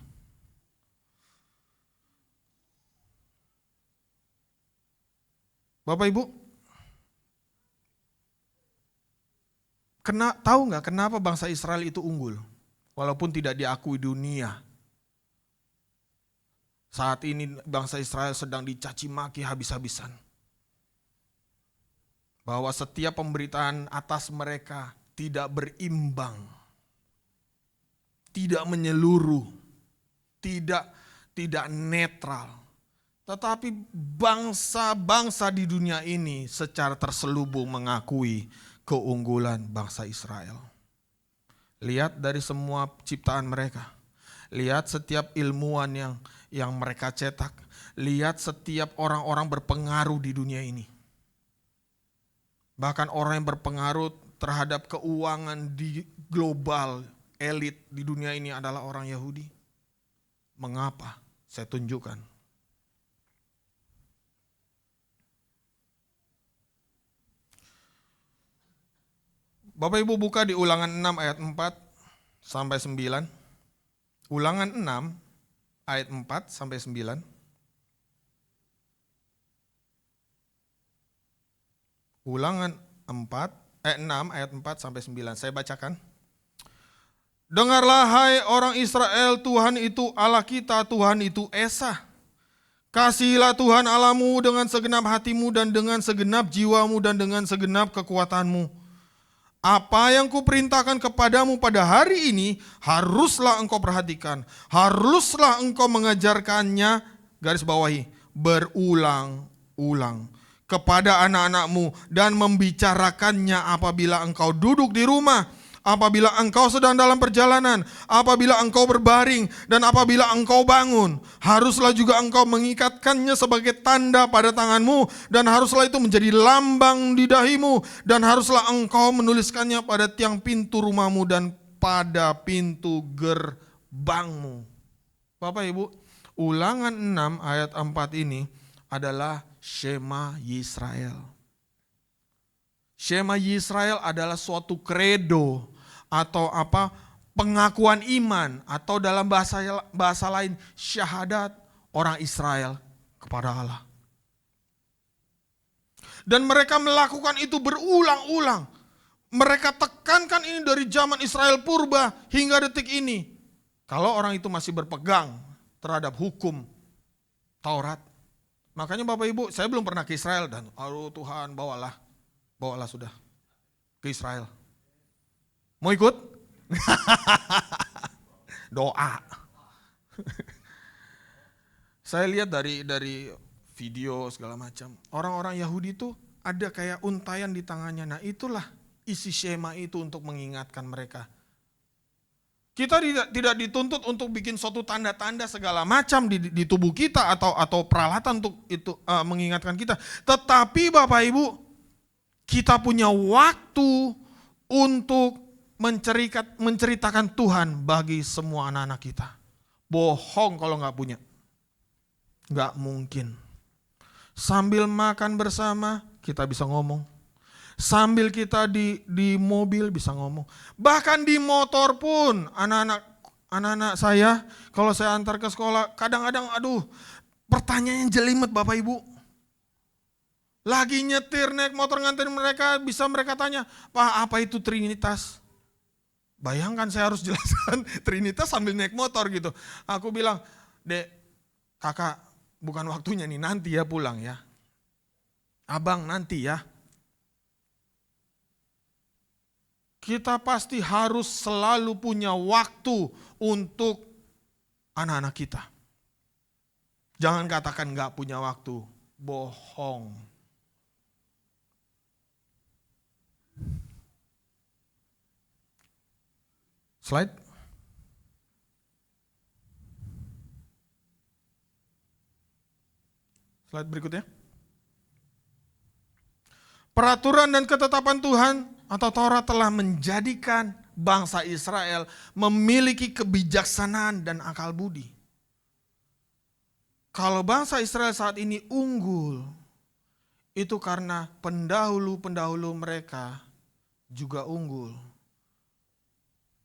Bapak Ibu, tahu nggak kenapa bangsa Israel itu unggul? Walaupun tidak diakui dunia. Saat ini bangsa Israel sedang dicaci maki habis-habisan. Bahwa setiap pemberitaan atas mereka tidak berimbang. Tidak menyeluruh. Tidak netral. Tetapi bangsa-bangsa di dunia ini secara terselubung mengakui keunggulan bangsa Israel. Lihat dari semua ciptaan mereka. Lihat setiap ilmuwan yang mereka cetak. Lihat setiap orang-orang berpengaruh di dunia ini. Bahkan orang yang berpengaruh terhadap keuangan di global, elit di dunia ini adalah orang Yahudi. Mengapa? Saya tunjukkan. Bapak Ibu buka di Ulangan 6 ayat 4 sampai 9. Ulangan 6 ayat 4 sampai 9. Ulangan 6 ayat 4 sampai 9. Saya bacakan. Dengarlah hai orang Israel, Tuhan itu Allah kita, Tuhan itu Esa. Kasihilah Tuhan Allahmu dengan segenap hatimu dan dengan segenap jiwamu dan dengan segenap kekuatanmu. Apa yang kuperintahkan kepadamu pada hari ini haruslah engkau perhatikan. Haruslah engkau mengajarkannya, garis bawahi, berulang-ulang kepada anak-anakmu dan membicarakannya apabila engkau duduk di rumah, apabila engkau sedang dalam perjalanan, apabila engkau berbaring, dan apabila engkau bangun. Haruslah juga engkau mengikatkannya sebagai tanda pada tanganmu, dan haruslah itu menjadi lambang di dahimu, dan haruslah engkau menuliskannya pada tiang pintu rumahmu dan pada pintu gerbangmu. Bapak Ibu, Ulangan 6 ayat 4 ini adalah Shema Yisrael. Shema Yisrael adalah suatu kredo atau pengakuan iman, atau dalam bahasa lain syahadat orang Israel kepada Allah. Dan mereka melakukan itu berulang-ulang. Mereka tekankan ini dari zaman Israel purba hingga detik ini. Kalau orang itu masih berpegang terhadap hukum Taurat. Makanya Bapak Ibu, saya belum pernah ke Israel dan aduh Tuhan bawalah sudah ke Israel. Mau ikut? Doa. Saya lihat dari video segala macam. Orang-orang Yahudi itu ada kayak untayan di tangannya. Nah itulah isi Shema itu untuk mengingatkan mereka. Kita tidak dituntut untuk bikin suatu tanda-tanda segala macam di tubuh kita atau peralatan untuk itu mengingatkan kita. Tetapi Bapak Ibu, kita punya waktu untuk menceritakan Tuhan bagi semua anak-anak kita. Bohong kalau nggak punya. Nggak mungkin. Sambil makan bersama kita bisa ngomong. Sambil kita di mobil bisa ngomong. Bahkan di motor pun anak-anak saya kalau saya antar ke sekolah kadang-kadang pertanyaan jelimet Bapak Ibu. Lagi nyetir naik motor nganterin mereka, bisa mereka tanya, "Pak, apa itu Trinitas?" Bayangkan saya harus jelaskan Trinitas sambil naik motor gitu. Aku bilang, "Dek, kakak bukan waktunya nih, nanti ya pulang ya. Abang nanti ya." Kita pasti harus selalu punya waktu untuk anak-anak kita. Jangan katakan gak punya waktu, bohong. Slide. Slide berikutnya. Peraturan dan ketetapan Tuhan atau Taurat telah menjadikan bangsa Israel memiliki kebijaksanaan dan akal budi. Kalau bangsa Israel saat ini unggul, itu karena pendahulu-pendahulu mereka juga unggul.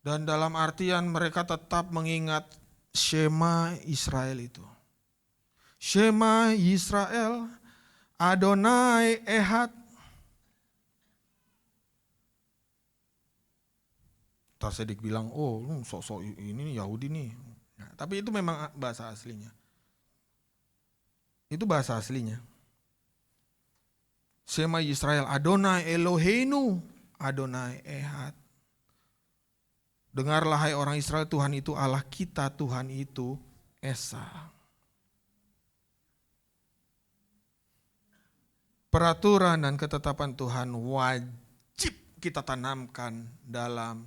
Dan dalam artian mereka tetap mengingat Shema Israel itu. Shema Israel, Adonai Ehad. Tarsedik bilang, oh sok-sok ini Yahudi nih. Nah, tapi itu memang bahasa aslinya. Itu bahasa aslinya. Shema Israel, Adonai Eloheinu, Adonai Ehad. Dengarlah hai orang Israel, Tuhan itu Allah kita, Tuhan itu Esa. Peraturan dan ketetapan Tuhan wajib kita tanamkan dalam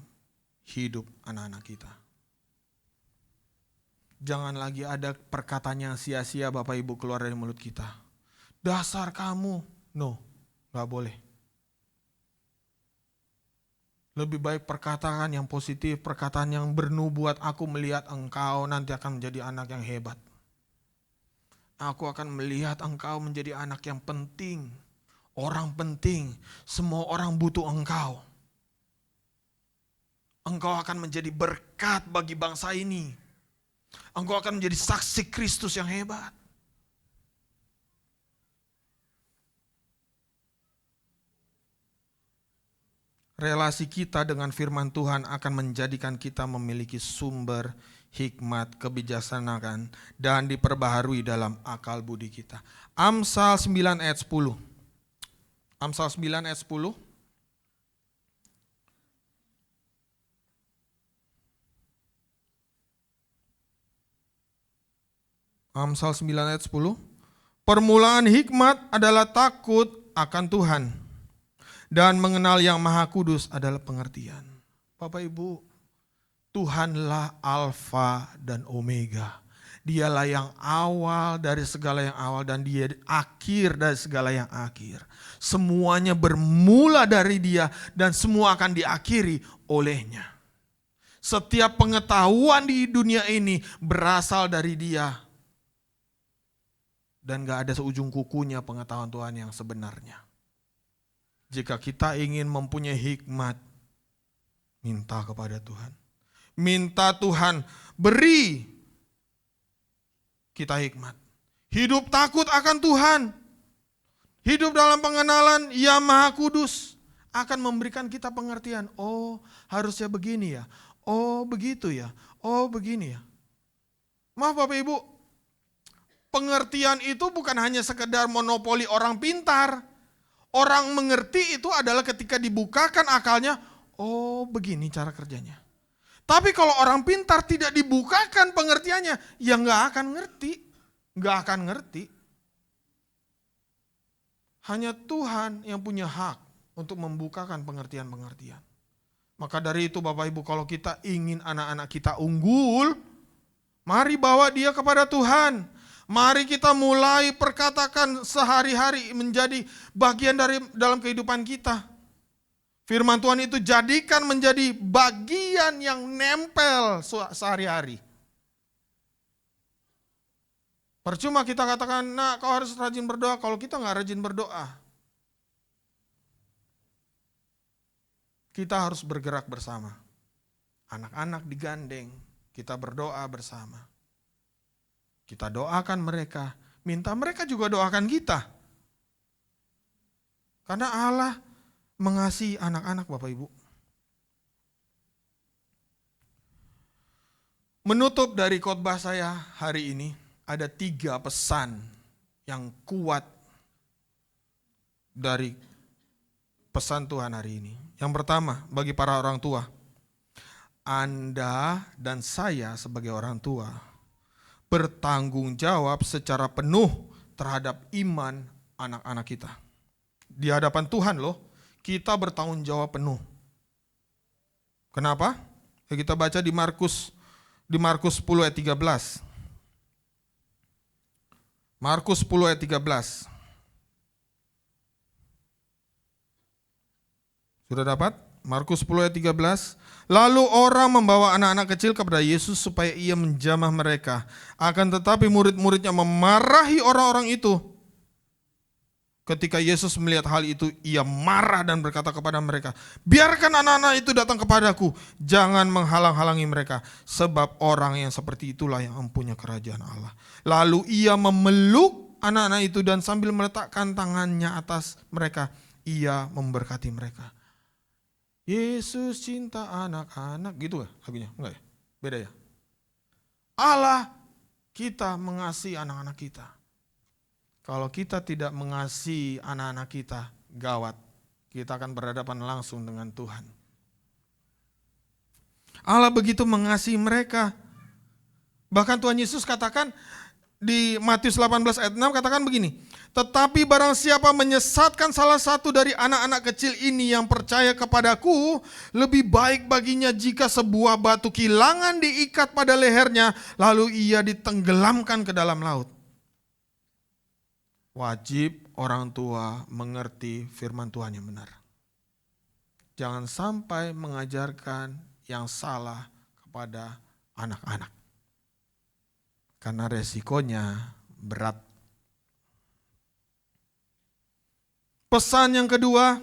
hidup anak-anak kita. Jangan lagi ada perkataan yang sia-sia Bapak Ibu keluar dari mulut kita. Dasar kamu, no, gak boleh. Lebih baik perkataan yang positif, perkataan yang bernubuat, aku melihat engkau nanti akan menjadi anak yang hebat. Aku akan melihat engkau menjadi anak yang penting, orang penting, semua orang butuh engkau. Engkau akan menjadi berkat bagi bangsa ini. Engkau akan menjadi saksi Kristus yang hebat. Relasi kita dengan firman Tuhan akan menjadikan kita memiliki sumber hikmat, kebijaksanaan, dan diperbaharui dalam akal budi kita. Amsal 9 ayat 10. Amsal 9 ayat 10. Amsal 9 ayat 10. Permulaan hikmat adalah takut akan Tuhan, dan mengenal yang maha kudus adalah pengertian. Bapak Ibu, Tuhanlah Alfa dan Omega. Dialah yang awal dari segala yang awal, dan Dia akhir dari segala yang akhir. Semuanya bermula dari Dia, dan semua akan diakhiri olehnya. Setiap pengetahuan di dunia ini berasal dari Dia. Dan gak ada seujung kukunya pengetahuan Tuhan yang sebenarnya. Jika kita ingin mempunyai hikmat, minta kepada Tuhan. Minta Tuhan beri kita hikmat. Hidup takut akan Tuhan. Hidup dalam pengenalan Ia Maha Kudus akan memberikan kita pengertian. Oh, harusnya begini ya. Oh, begitu ya. Oh, begini ya. Maaf Bapak Ibu, pengertian itu bukan hanya sekedar monopoli orang pintar. Orang mengerti itu adalah ketika dibukakan akalnya, oh begini cara kerjanya. Tapi kalau orang pintar tidak dibukakan pengertiannya, ya nggak akan ngerti. Nggak akan ngerti. Hanya Tuhan yang punya hak untuk membukakan pengertian-pengertian. Maka dari itu Bapak Ibu, kalau kita ingin anak-anak kita unggul, mari bawa dia kepada Tuhan. Mari kita mulai perkatakan sehari-hari menjadi bagian dari dalam kehidupan kita. Firman Tuhan itu jadikan menjadi bagian yang nempel sehari-hari. Percuma kita katakan, nah kau harus rajin berdoa, kalau kita nggak rajin berdoa. Kita harus bergerak bersama. Anak-anak digandeng, kita berdoa bersama. Kita doakan mereka, minta mereka juga doakan kita. Karena Allah mengasihi anak-anak Bapak Ibu. Menutup dari khotbah saya hari ini, ada 3 pesan yang kuat dari pesan Tuhan hari ini. Yang pertama, bagi para orang tua, Anda dan saya sebagai orang tua bertanggung jawab secara penuh terhadap iman anak-anak kita. Di hadapan Tuhan loh, kita bertanggung jawab penuh. Kenapa? Ya kita baca di Markus 10 ayat 13. Markus 10 ayat 13. Sudah dapat? Markus 10 ayat 13. Lalu orang membawa anak-anak kecil kepada Yesus supaya ia menjamah mereka. Akan tetapi murid-muridnya memarahi orang-orang itu. Ketika Yesus melihat hal itu, ia marah dan berkata kepada mereka, biarkan anak-anak itu datang kepadaku, jangan menghalang-halangi mereka, sebab orang yang seperti itulah yang mempunyai kerajaan Allah. Lalu ia memeluk anak-anak itu dan sambil meletakkan tangannya atas mereka, ia memberkati mereka. Yesus cinta anak-anak, gitu ya lagunya? Enggak ya? Beda ya? Allah kita mengasihi anak-anak kita. Kalau kita tidak mengasihi anak-anak kita, gawat. Kita akan berhadapan langsung dengan Tuhan. Allah begitu mengasihi mereka. Bahkan Tuhan Yesus katakan di Matius 18 ayat 6 katakan begini. Tetapi barang siapa menyesatkan salah satu dari anak-anak kecil ini yang percaya kepadaku, lebih baik baginya jika sebuah batu kilangan diikat pada lehernya, lalu ia ditenggelamkan ke dalam laut. Wajib orang tua mengerti firman Tuhan yang benar. Jangan sampai mengajarkan yang salah kepada anak-anak. Karena resikonya berat. Pesan yang kedua,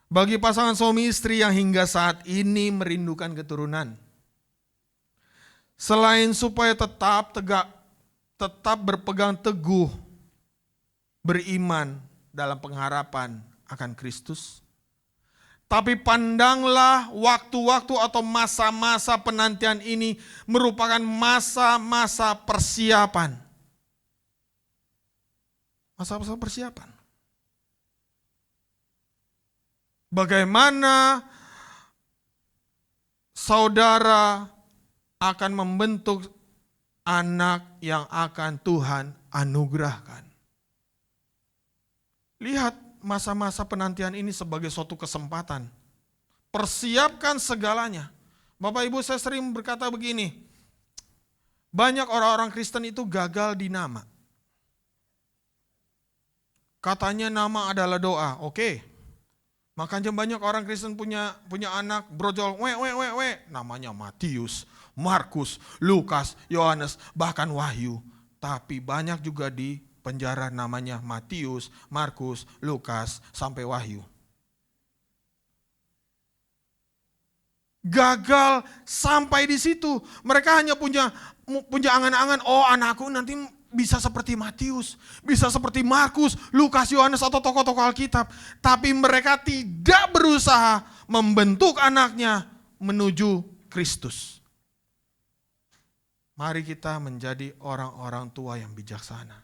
bagi pasangan suami istri yang hingga saat ini merindukan keturunan. Selain supaya tetap berpegang teguh, beriman dalam pengharapan akan Kristus. Tapi pandanglah waktu-waktu atau masa-masa penantian ini merupakan masa-masa persiapan. Masa-masa persiapan. Bagaimana saudara akan membentuk anak yang akan Tuhan anugerahkan. Lihat masa-masa penantian ini sebagai suatu kesempatan. Persiapkan segalanya. Bapak Ibu, saya sering berkata begini, banyak orang-orang Kristen itu gagal di nama. Katanya nama adalah doa, oke. Makanya banyak orang Kristen punya anak brojol, namanya Matius, Markus, Lukas, Yohanes, bahkan Wahyu. Tapi banyak juga di penjara namanya Matius, Markus, Lukas, sampai Wahyu. Gagal sampai di situ. Mereka hanya punya angan-angan, oh anakku nanti bisa seperti Matius, bisa seperti Markus, Lukas, Yohanes atau tokoh-tokoh Alkitab. Tapi mereka tidak berusaha membentuk anaknya menuju Kristus. Mari kita menjadi orang-orang tua yang bijaksana.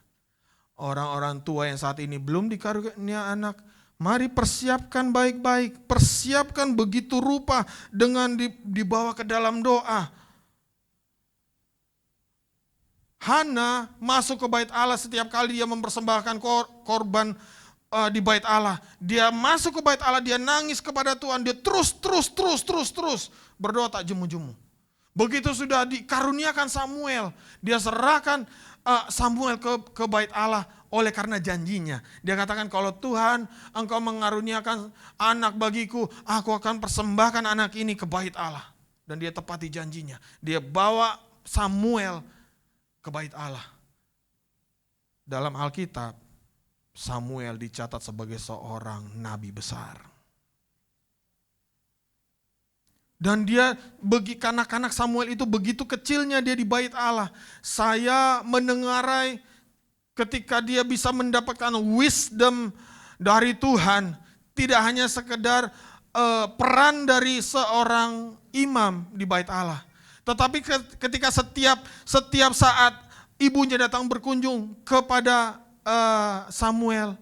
Orang-orang tua yang saat ini belum dikarunia anak, mari persiapkan baik-baik, persiapkan begitu rupa dengan dibawa ke dalam doa. Hana masuk ke bait Allah setiap kali dia mempersembahkan korban di bait Allah. Dia masuk ke bait Allah, dia nangis kepada Tuhan, dia terus berdoa tak jemu-jemu. Begitu sudah dikaruniakan Samuel, dia serahkan Samuel ke bait Allah oleh karena janjinya. Dia katakan, kalau Tuhan engkau mengaruniakan anak bagiku, aku akan persembahkan anak ini ke bait Allah. Dan dia tepati janjinya. Dia bawa Samuel ke bait Allah. Dalam Alkitab, Samuel dicatat sebagai seorang nabi besar. Dan dia, bagi kanak-kanak Samuel itu begitu kecilnya dia di bait Allah. Saya mendengarai ketika dia bisa mendapatkan wisdom dari Tuhan. Tidak hanya sekedar peran dari seorang imam di bait Allah. Tetapi ketika setiap saat ibunya datang berkunjung kepada Samuel,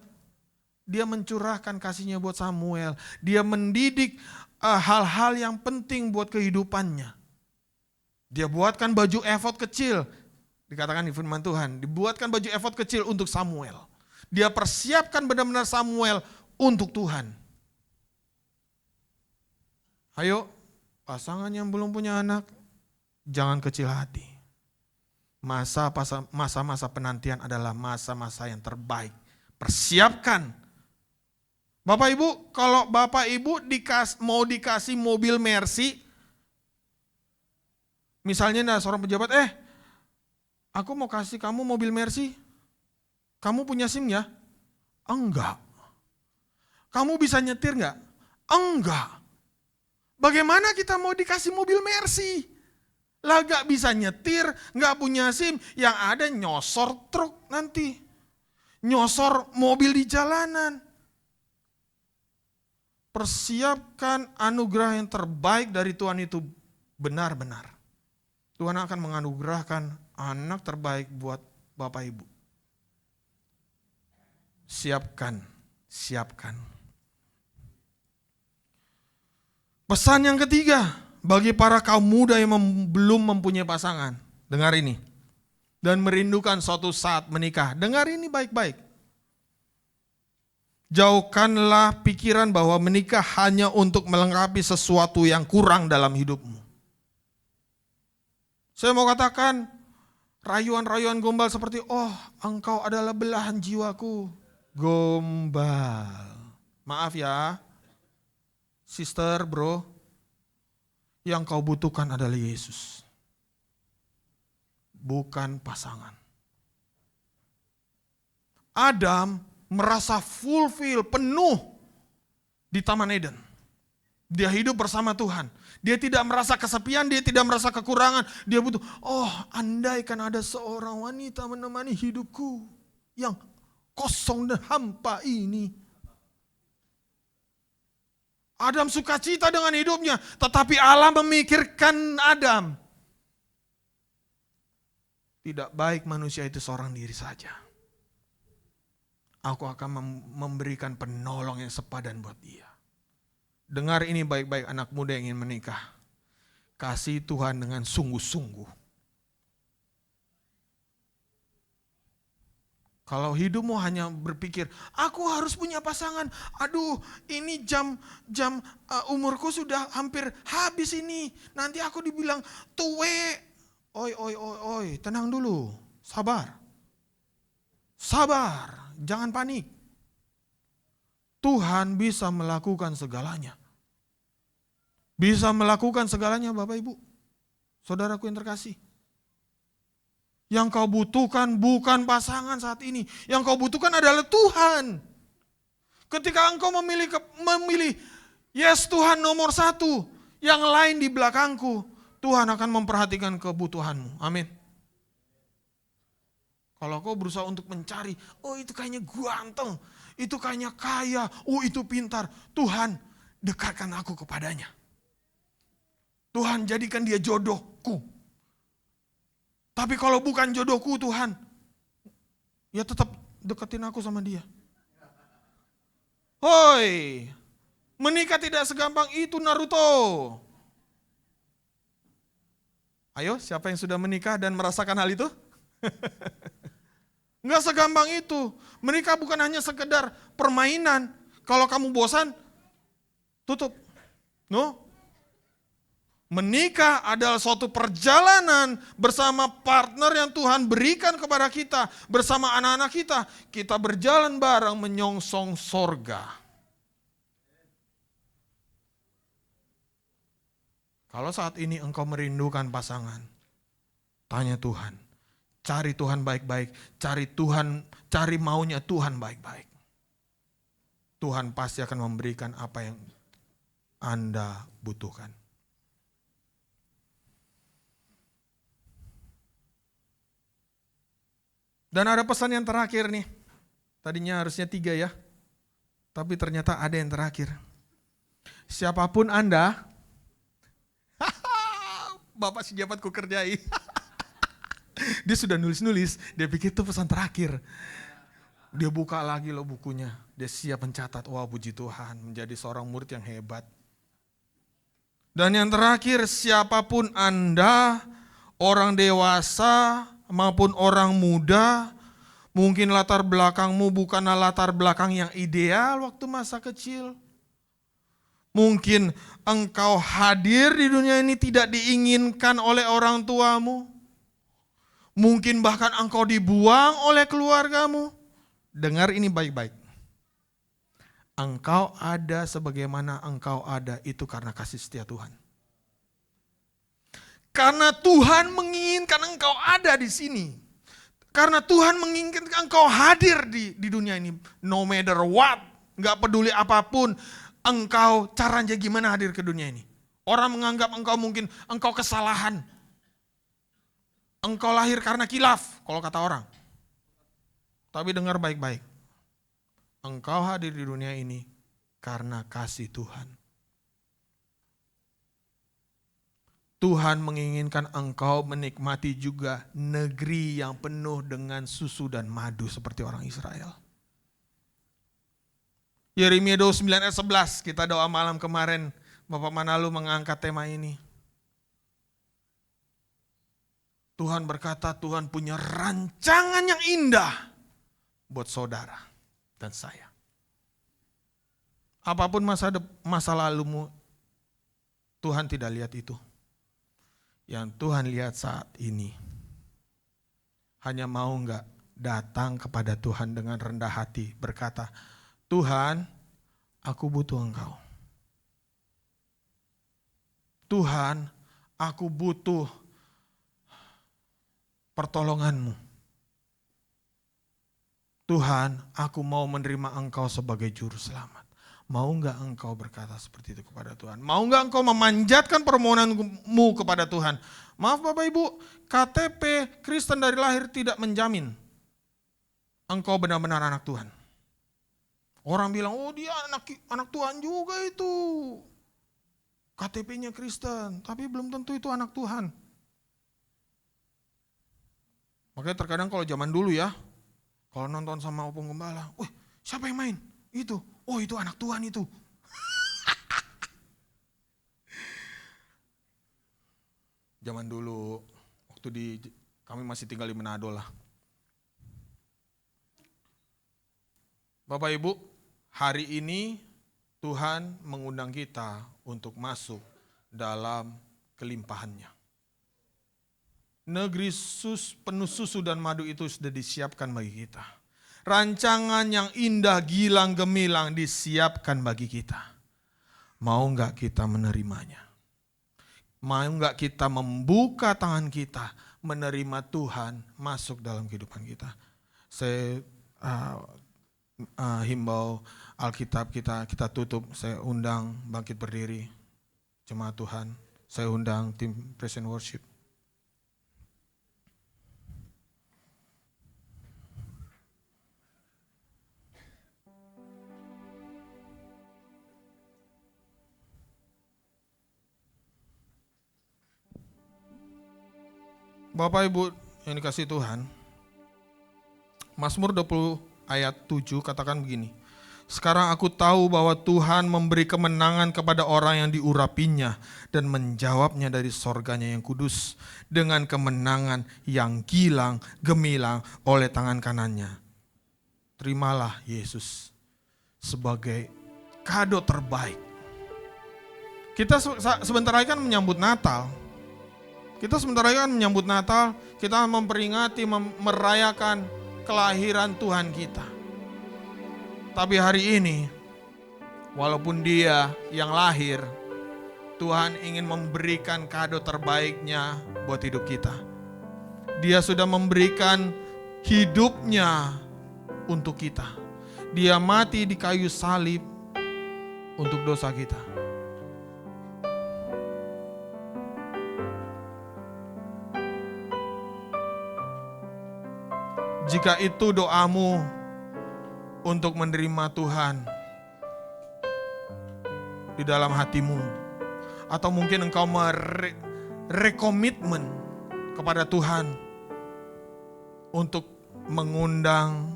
dia mencurahkan kasihnya buat Samuel. Dia mendidik hal-hal yang penting buat kehidupannya. Dia buatkan baju efod kecil, dikatakan di firman Tuhan, dibuatkan baju efod kecil untuk Samuel. Dia persiapkan benar-benar Samuel untuk Tuhan. Ayo, pasangan yang belum punya anak, jangan kecil hati. Masa-masa penantian adalah masa-masa yang terbaik. Persiapkan. Bapak Ibu, kalau Bapak Ibu mau dikasih mobil Mercy, misalnya ada seorang pejabat, aku mau kasih kamu mobil Mercy, kamu punya SIM ya? Enggak. Kamu bisa nyetir enggak? Enggak. Bagaimana kita mau dikasih mobil Mercy? Lah gak bisa nyetir, gak punya SIM, yang ada nyosor truk nanti. Nyosor mobil di jalanan. Persiapkan anugerah yang terbaik dari Tuhan itu benar-benar. Tuhan akan menganugerahkan anak terbaik buat Bapak Ibu. Siapkan. Pesan yang ketiga, bagi para kaum muda yang belum mempunyai pasangan, dengar ini. Dan merindukan suatu saat menikah, dengar ini baik-baik. Jauhkanlah pikiran bahwa menikah hanya untuk melengkapi sesuatu yang kurang dalam hidupmu. Saya mau katakan, rayuan-rayuan gombal seperti, engkau adalah belahan jiwaku. Gombal. Maaf ya, sister, bro, yang kau butuhkan adalah Yesus. Bukan pasangan. Adam merasa fulfill, penuh di Taman Eden. Dia hidup bersama Tuhan. Dia tidak merasa kesepian, dia tidak merasa kekurangan. Dia butuh, andaikan ada seorang wanita menemani hidupku yang kosong dan hampa ini. Adam sukacita dengan hidupnya, tetapi Allah memikirkan Adam. Tidak baik manusia itu seorang diri saja. Aku akan memberikan penolong yang sepadan buat dia. Dengar ini baik-baik anak muda yang ingin menikah. Kasih Tuhan dengan sungguh-sungguh. Kalau hidupmu hanya berpikir, aku harus punya pasangan. Aduh, ini jam umurku sudah hampir habis ini. Nanti aku dibilang tuwe. Oi, tenang dulu. Sabar, jangan panik. Tuhan bisa melakukan segalanya. Bisa melakukan segalanya Bapak Ibu. Saudaraku yang terkasih. Yang kau butuhkan bukan pasangan saat ini. Yang kau butuhkan adalah Tuhan. Ketika engkau memilih, yes Tuhan nomor 1, yang lain di belakangku, Tuhan akan memperhatikan kebutuhanmu. Amin. Kalau kau berusaha untuk mencari, itu kayaknya ganteng, itu kayaknya kaya, itu pintar. Tuhan, dekatkan aku kepadanya. Tuhan, jadikan dia jodohku. Tapi kalau bukan jodohku Tuhan, ya tetap deketin aku sama dia. Hoi, menikah tidak segampang itu Naruto. Ayo, siapa yang sudah menikah dan merasakan hal itu? Enggak segampang itu. Menikah bukan hanya sekedar permainan. Kalau kamu bosan, tutup. No. Menikah adalah suatu perjalanan bersama partner yang Tuhan berikan kepada kita. Bersama anak-anak kita. Kita berjalan bareng menyongsong sorga. Kalau saat ini engkau merindukan pasangan, tanya Tuhan. Cari Tuhan baik-baik. Cari maunya Tuhan baik-baik. Tuhan pasti akan memberikan apa yang Anda butuhkan. Dan ada pesan yang terakhir nih. Tadinya harusnya 3 ya. Tapi ternyata ada yang terakhir. Siapapun Anda, Bapak sejabatku kerjai. Dia sudah nulis-nulis, dia pikir itu pesan terakhir. Dia buka lagi loh bukunya. Dia siap mencatat, puji Tuhan, menjadi seorang murid yang hebat. Dan yang terakhir, siapapun Anda, orang dewasa maupun orang muda, mungkin latar belakangmu bukanlah latar belakang yang ideal waktu masa kecil. Mungkin engkau hadir di dunia ini tidak diinginkan oleh orang tuamu. Mungkin bahkan engkau dibuang oleh keluargamu. Dengar ini baik-baik. Engkau ada sebagaimana engkau ada itu karena kasih setia Tuhan. Karena Tuhan menginginkan engkau ada di sini. Karena Tuhan menginginkan engkau hadir di dunia ini. No matter what. Gak peduli apapun. Engkau caranya gimana hadir ke dunia ini. Orang menganggap engkau mungkin engkau kesalahan. Engkau lahir karena kilaf, kalau kata orang. Tapi dengar baik-baik. Engkau hadir di dunia ini karena kasih Tuhan. Tuhan menginginkan engkau menikmati juga negeri yang penuh dengan susu dan madu seperti orang Israel. Yeremia 29 ayat 11, kita doa malam kemarin, Bapak Manalu mengangkat tema ini. Tuhan berkata, Tuhan punya rancangan yang indah buat saudara dan saya. Apapun masa lalumu, Tuhan tidak lihat itu. Yang Tuhan lihat saat ini, hanya mau enggak datang kepada Tuhan dengan rendah hati, berkata, Tuhan, aku butuh Engkau. Tuhan, aku butuh pertolongan-Mu. Tuhan, aku mau menerima Engkau sebagai juru selamat. Mau enggak engkau berkata seperti itu kepada Tuhan? Mau enggak engkau memanjatkan permohonanmu kepada Tuhan? Maaf Bapak Ibu, KTP Kristen dari lahir tidak menjamin engkau benar-benar anak Tuhan. Orang bilang, oh dia anak Tuhan juga itu. KTP-nya Kristen, tapi belum tentu itu anak Tuhan. Makanya terkadang kalau zaman dulu ya, kalau nonton sama Opung Gembala, wih siapa yang main? Itu. Oh itu anak Tuhan itu. Zaman dulu, waktu kami masih tinggal di Manado lah. Bapak Ibu, hari ini Tuhan mengundang kita untuk masuk dalam kelimpahannya. Negeri penuh susu dan madu itu sudah disiapkan bagi kita. Rancangan yang indah, gilang, gemilang disiapkan bagi kita. Mau enggak kita menerimanya? Mau enggak kita membuka tangan kita, menerima Tuhan masuk dalam kehidupan kita? Saya himbau Alkitab kita tutup. Saya undang bangkit berdiri, jemaat Tuhan. Saya undang tim Praise and Worship. Bapak Ibu yang dikasihi Tuhan, Mazmur 20 ayat 7 katakan begini. Sekarang aku tahu bahwa Tuhan memberi kemenangan kepada orang yang diurapinya dan menjawabnya dari sorganya yang kudus dengan kemenangan yang gilang gemilang oleh tangan kanannya. Terimalah Yesus sebagai kado terbaik. Kita sebentar lagi kan menyambut Natal. Kita sebentar lagi kan menyambut Natal, kita memperingati, merayakan kelahiran Tuhan kita. Tapi hari ini, walaupun dia yang lahir, Tuhan ingin memberikan kado terbaiknya buat hidup kita. Dia sudah memberikan hidupnya untuk kita. Dia mati di kayu salib untuk dosa kita. Jika itu doamu untuk menerima Tuhan di dalam hatimu, atau mungkin engkau merekomitmen kepada Tuhan untuk mengundang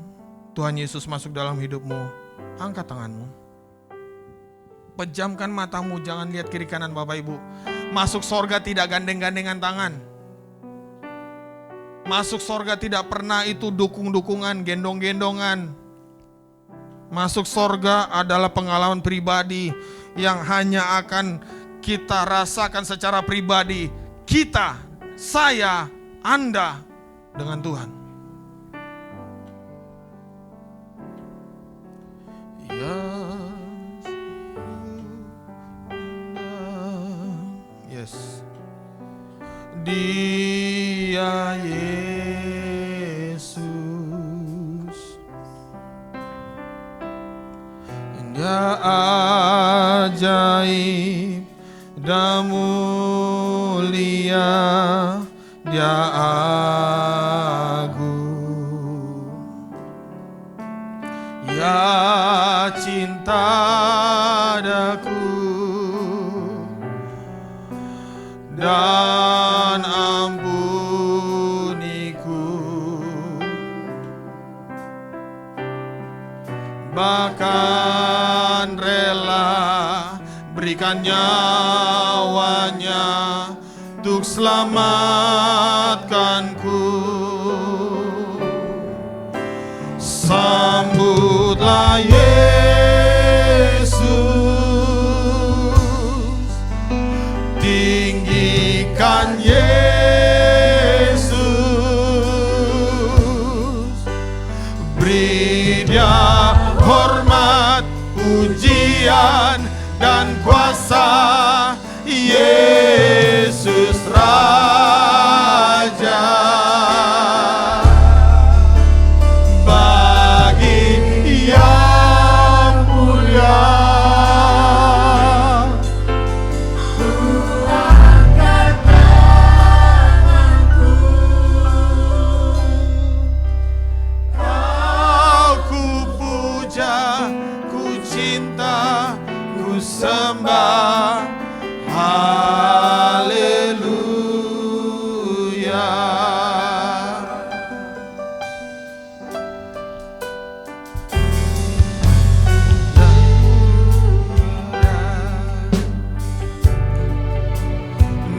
Tuhan Yesus masuk dalam hidupmu, angkat tanganmu. Pejamkan matamu, jangan lihat kiri kanan Bapak Ibu. Masuk sorga tidak gandeng-gandengan tangan. Masuk sorga tidak pernah itu dukung-dukungan, gendong-gendongan. Masuk sorga adalah pengalaman pribadi yang hanya akan kita rasakan secara pribadi. Kita, saya, Anda dengan Tuhan. Ya Dia ajaib dan mulia, Dia agung. Ya cinta daku dan ampuniku, bahkan rela berikan nyawanya untuk selamatkanku. Sambutlah Yesus, tinggikan Yesus, beri Dia hormat, pujian dan kuasa. Yesus Raja, bagi yang mulia, Ku angkat tanganku, Kau ku puja, ku cinta, ku sembah. Haleluya.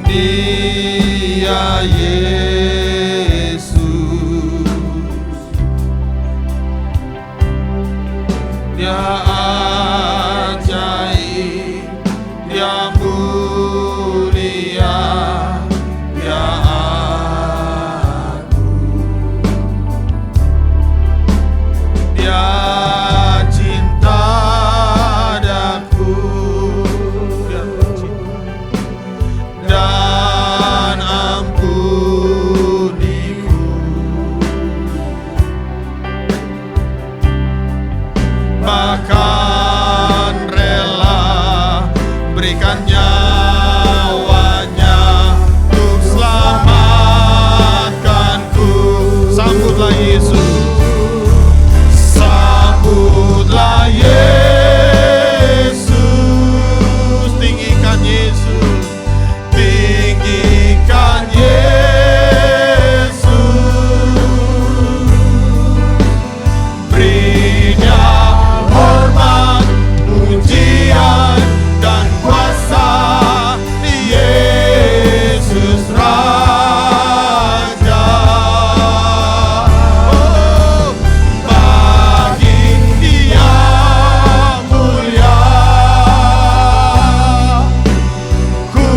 Dia Yesus, Dia ajaib, Dia mulia, Dia agung. Dia cinta daku, Dia cinta dan ampuniku, bahkan rela berikan nyawanya untuk selamatkanku. Sambutlah Yesus, sambutlah Yesus, tinggikan Yesus, tinggikan Yesus, beri Dia hormat, pujian dan kuasa. Yesus Raja, oh, bagi yang mulia, ku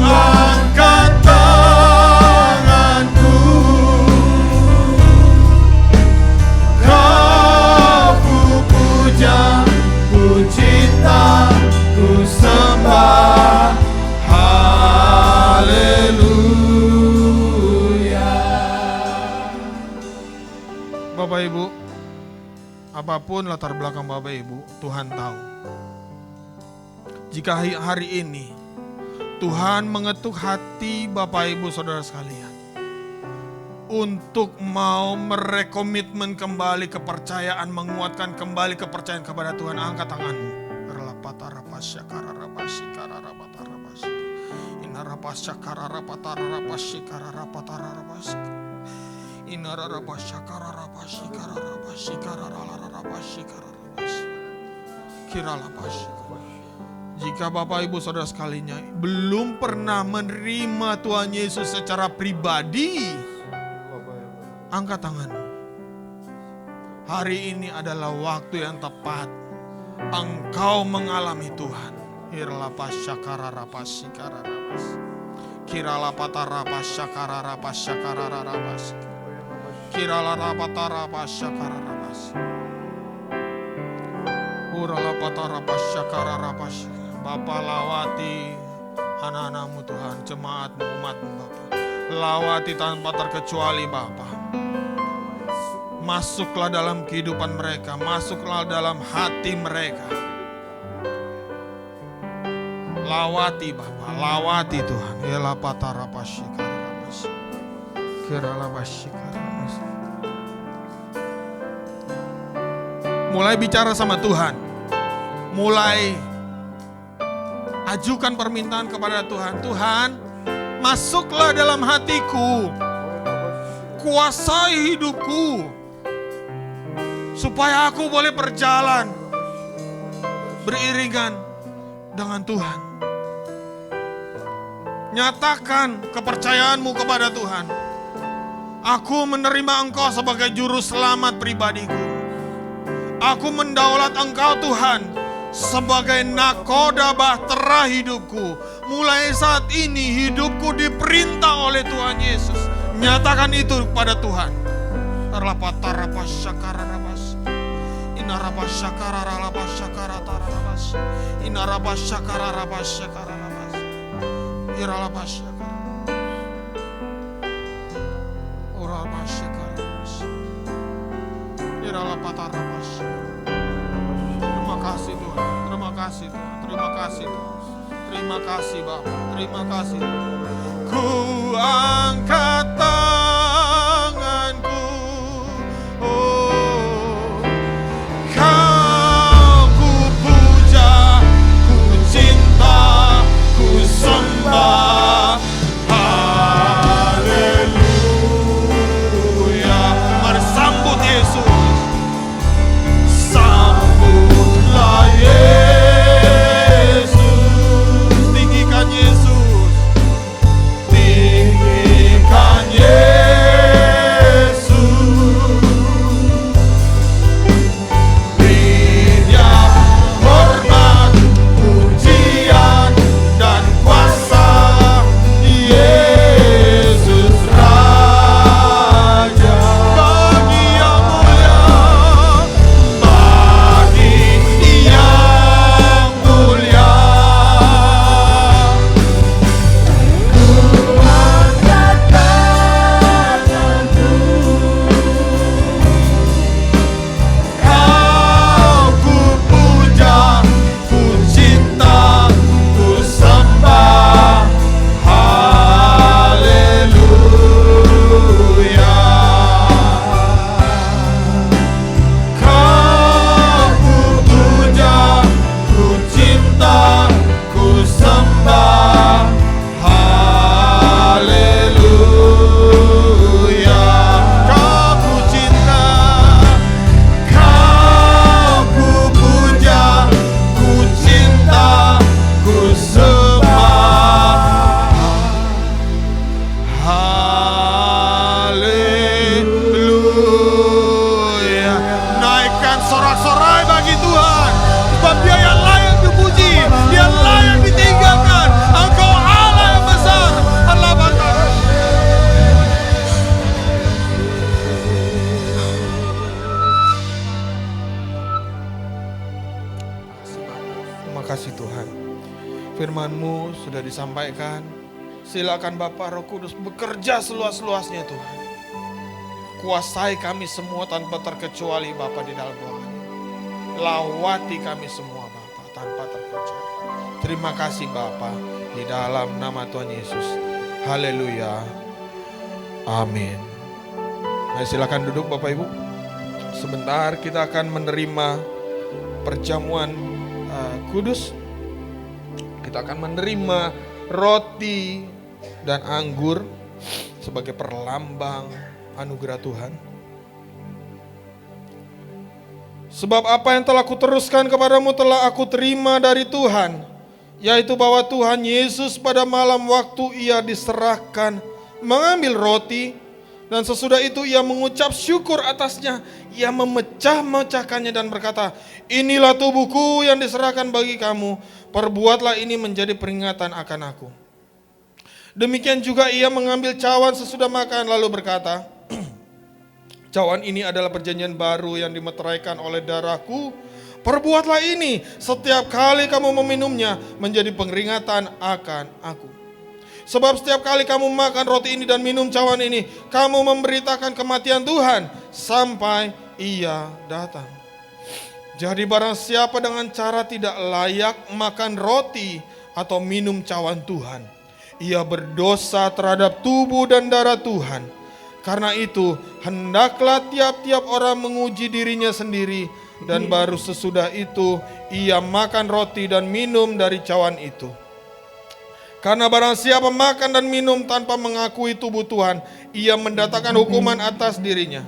angkat tanganku, Kau ku puja, ku cinta, ku sembah. Haleluya. Bapak Ibu, apapun latar belakang Bapak Ibu, Tuhan tahu. Jika hari ini Tuhan mengetuk hati Bapak Ibu Saudara sekalian untuk mau merekomitmen kembali kepercayaan, menguatkan kembali kepercayaan kepada Tuhan, angkat tanganmu. Jika Bapak Ibu Saudara sekalian belum pernah menerima Tuhan Yesus secara pribadi, angkat tanganmu. Hari ini adalah waktu yang tepat engkau mengalami Tuhan. Bapa, lawati anak-anakmu Tuhan, jemaatmu, umatmu Bapa. Lawati tanpa terkecuali Bapa. Masuklah dalam kehidupan mereka, masuklah dalam hati mereka. Lawati Bapa, lawati Tuhan. Ela patarapashikaramas. Kiralabashikaramas. Mulai bicara sama Tuhan. Mulai ajukan permintaan kepada Tuhan. Tuhan, masuklah dalam hatiku. Kuasai hidupku. Supaya aku boleh berjalan beriringan dengan Tuhan. Nyatakan kepercayaanmu kepada Tuhan. Aku menerima Engkau sebagai juru selamat pribadiku. Aku mendaulat Engkau Tuhan sebagai nakoda bahtera hidupku. Mulai saat ini hidupku diperintah oleh Tuhan Yesus. Nyatakan itu kepada Tuhan. Terima kasih Tuhan, terima kasih Tuhan, terima kasih Tuhan. Terima kasih Bapa, terima kasih. Ku angkat tanganku, oh, Kau ku puja, ku cinta, ku sembah. Haleluya. Mari sambut Yesus. Sambutlah Yesus. Tinggikan Yesus. Tinggikan Yesus. Beri Dia hormat, pujian, dan kuasa. Yesus Raja. Bagi yang mulia, bagi yang mulia. Angkat tanganku, Kau ku puja, ku cinta, ku sembah. Haleluya. Kau ku puja, ku cinta, ku sembah. Haleluya. Kau ku cinta, Kau ku puja, ku cinta, ku sembah. Haleluya. Naikkan sorak-sorai bagi Tuhan, sebab Dia yang layak dipuji, Dia layak ditinggikan. Engkau Allah yang besar. Allah Bapa. Terima kasih Tuhan. Firman-Mu sudah disampaikan. Silakan Bapa Roh Kudus bekerja seluas-luasnya Tuhan. Kuasai kami semua tanpa terkecuali Bapa di dalam ruangan ini. Lawati kami semua Bapa tanpa terkecuali. Terima kasih Bapa di dalam nama Tuhan Yesus. Haleluya. Amin. Mari silakan duduk Bapak Ibu. Sebentar kita akan menerima perjamuan kudus. Kita akan menerima roti dan anggur sebagai perlambang anugerah Tuhan. Sebab apa yang telah kuteruskan kepadamu telah aku terima dari Tuhan, yaitu bahwa Tuhan Yesus pada malam waktu Ia diserahkan mengambil roti, dan sesudah itu Ia mengucap syukur atasnya. Ia memecah-mecahkannya dan berkata, inilah tubuhku yang diserahkan bagi kamu. Perbuatlah ini menjadi peringatan akan aku. Demikian juga Ia mengambil cawan sesudah makan lalu berkata, cawan ini adalah perjanjian baru yang dimeteraikan oleh darahku. Perbuatlah ini setiap kali kamu meminumnya menjadi peringatan akan aku. Sebab setiap kali kamu makan roti ini dan minum cawan ini, kamu memberitakan kematian Tuhan sampai Ia datang. Jadi barang siapa dengan cara tidak layak makan roti atau minum cawan Tuhan, ia berdosa terhadap tubuh dan darah Tuhan. Karena itu, hendaklah tiap-tiap orang menguji dirinya sendiri, dan baru sesudah itu ia makan roti dan minum dari cawan itu. Karena barang siapa makan dan minum tanpa mengakui tubuh Tuhan, ia mendatangkan hukuman atas dirinya.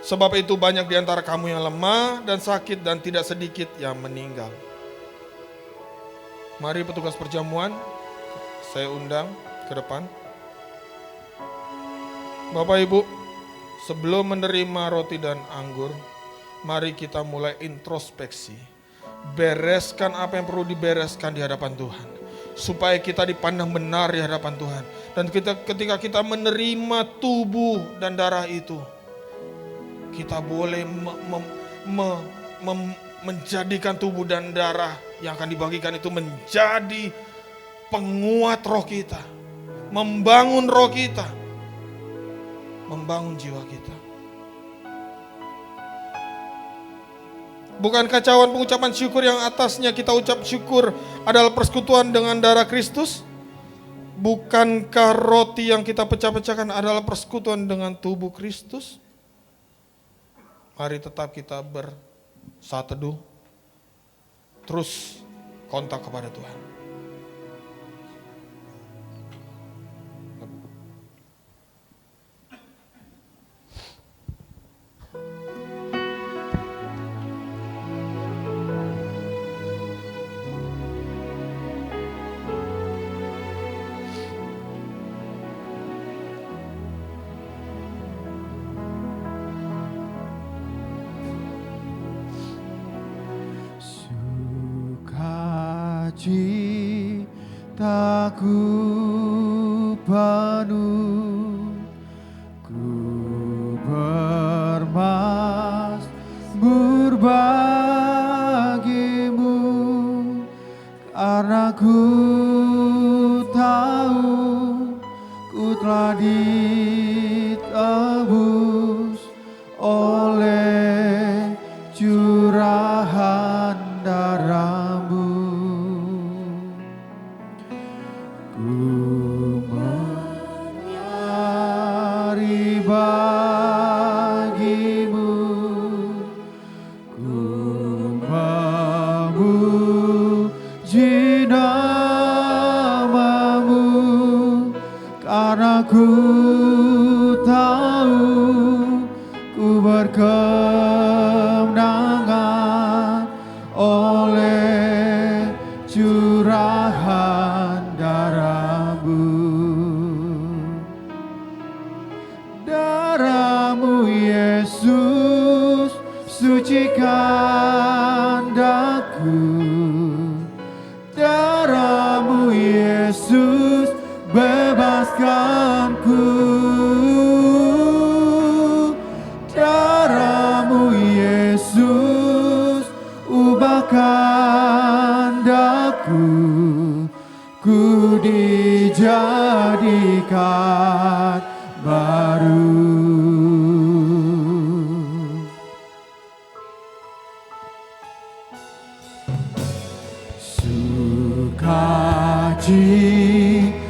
Sebab itu banyak di antara kamu yang lemah dan sakit, dan tidak sedikit yang meninggal. Mari petugas perjamuan, saya undang ke depan. Bapak Ibu, sebelum menerima roti dan anggur, mari kita mulai introspeksi. Bereskan apa yang perlu dibereskan di hadapan Tuhan, supaya kita dipandang benar di hadapan Tuhan. Dan ketika kita menerima tubuh dan darah itu, kita boleh menjadikan tubuh dan darah yang akan dibagikan itu menjadi penguat roh kita, membangun roh kita, membangun jiwa kita. Bukankah cawan pengucapan syukur yang atasnya kita ucap syukur adalah persekutuan dengan darah Kristus? Bukankah roti yang kita pecah-pecahkan adalah persekutuan dengan tubuh Kristus? Mari tetap kita bersaat teduh, terus kontak kepada Tuhan. Citaku penuh, ku bermasmur bagimu, karena ku tahu ku telah ditebus oleh curahan darah-Mu. Ku menyari bagimu, ku memuji nama-Mu, karena ku tahu ku berkemenangan oleh curahan darah-Mu. Darah-Mu Yesus sucikan daku, darah-Mu Yesus bebaskanku, darah-Mu Yesus ubahkan daku, ku dijadikan baru.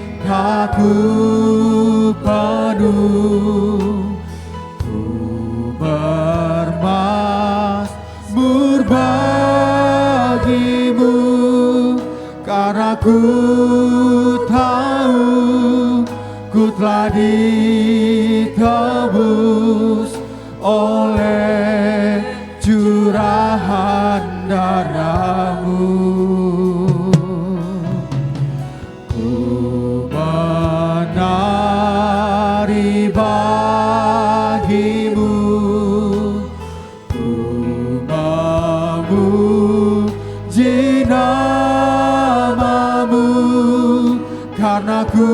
Sukacitaku penuh, ku bermasmur bagimu, karena ku tahu ku telah ditebus oleh curahan darah-Mu. Ku menari bagimu, ku memuji nama-Mu, karena ku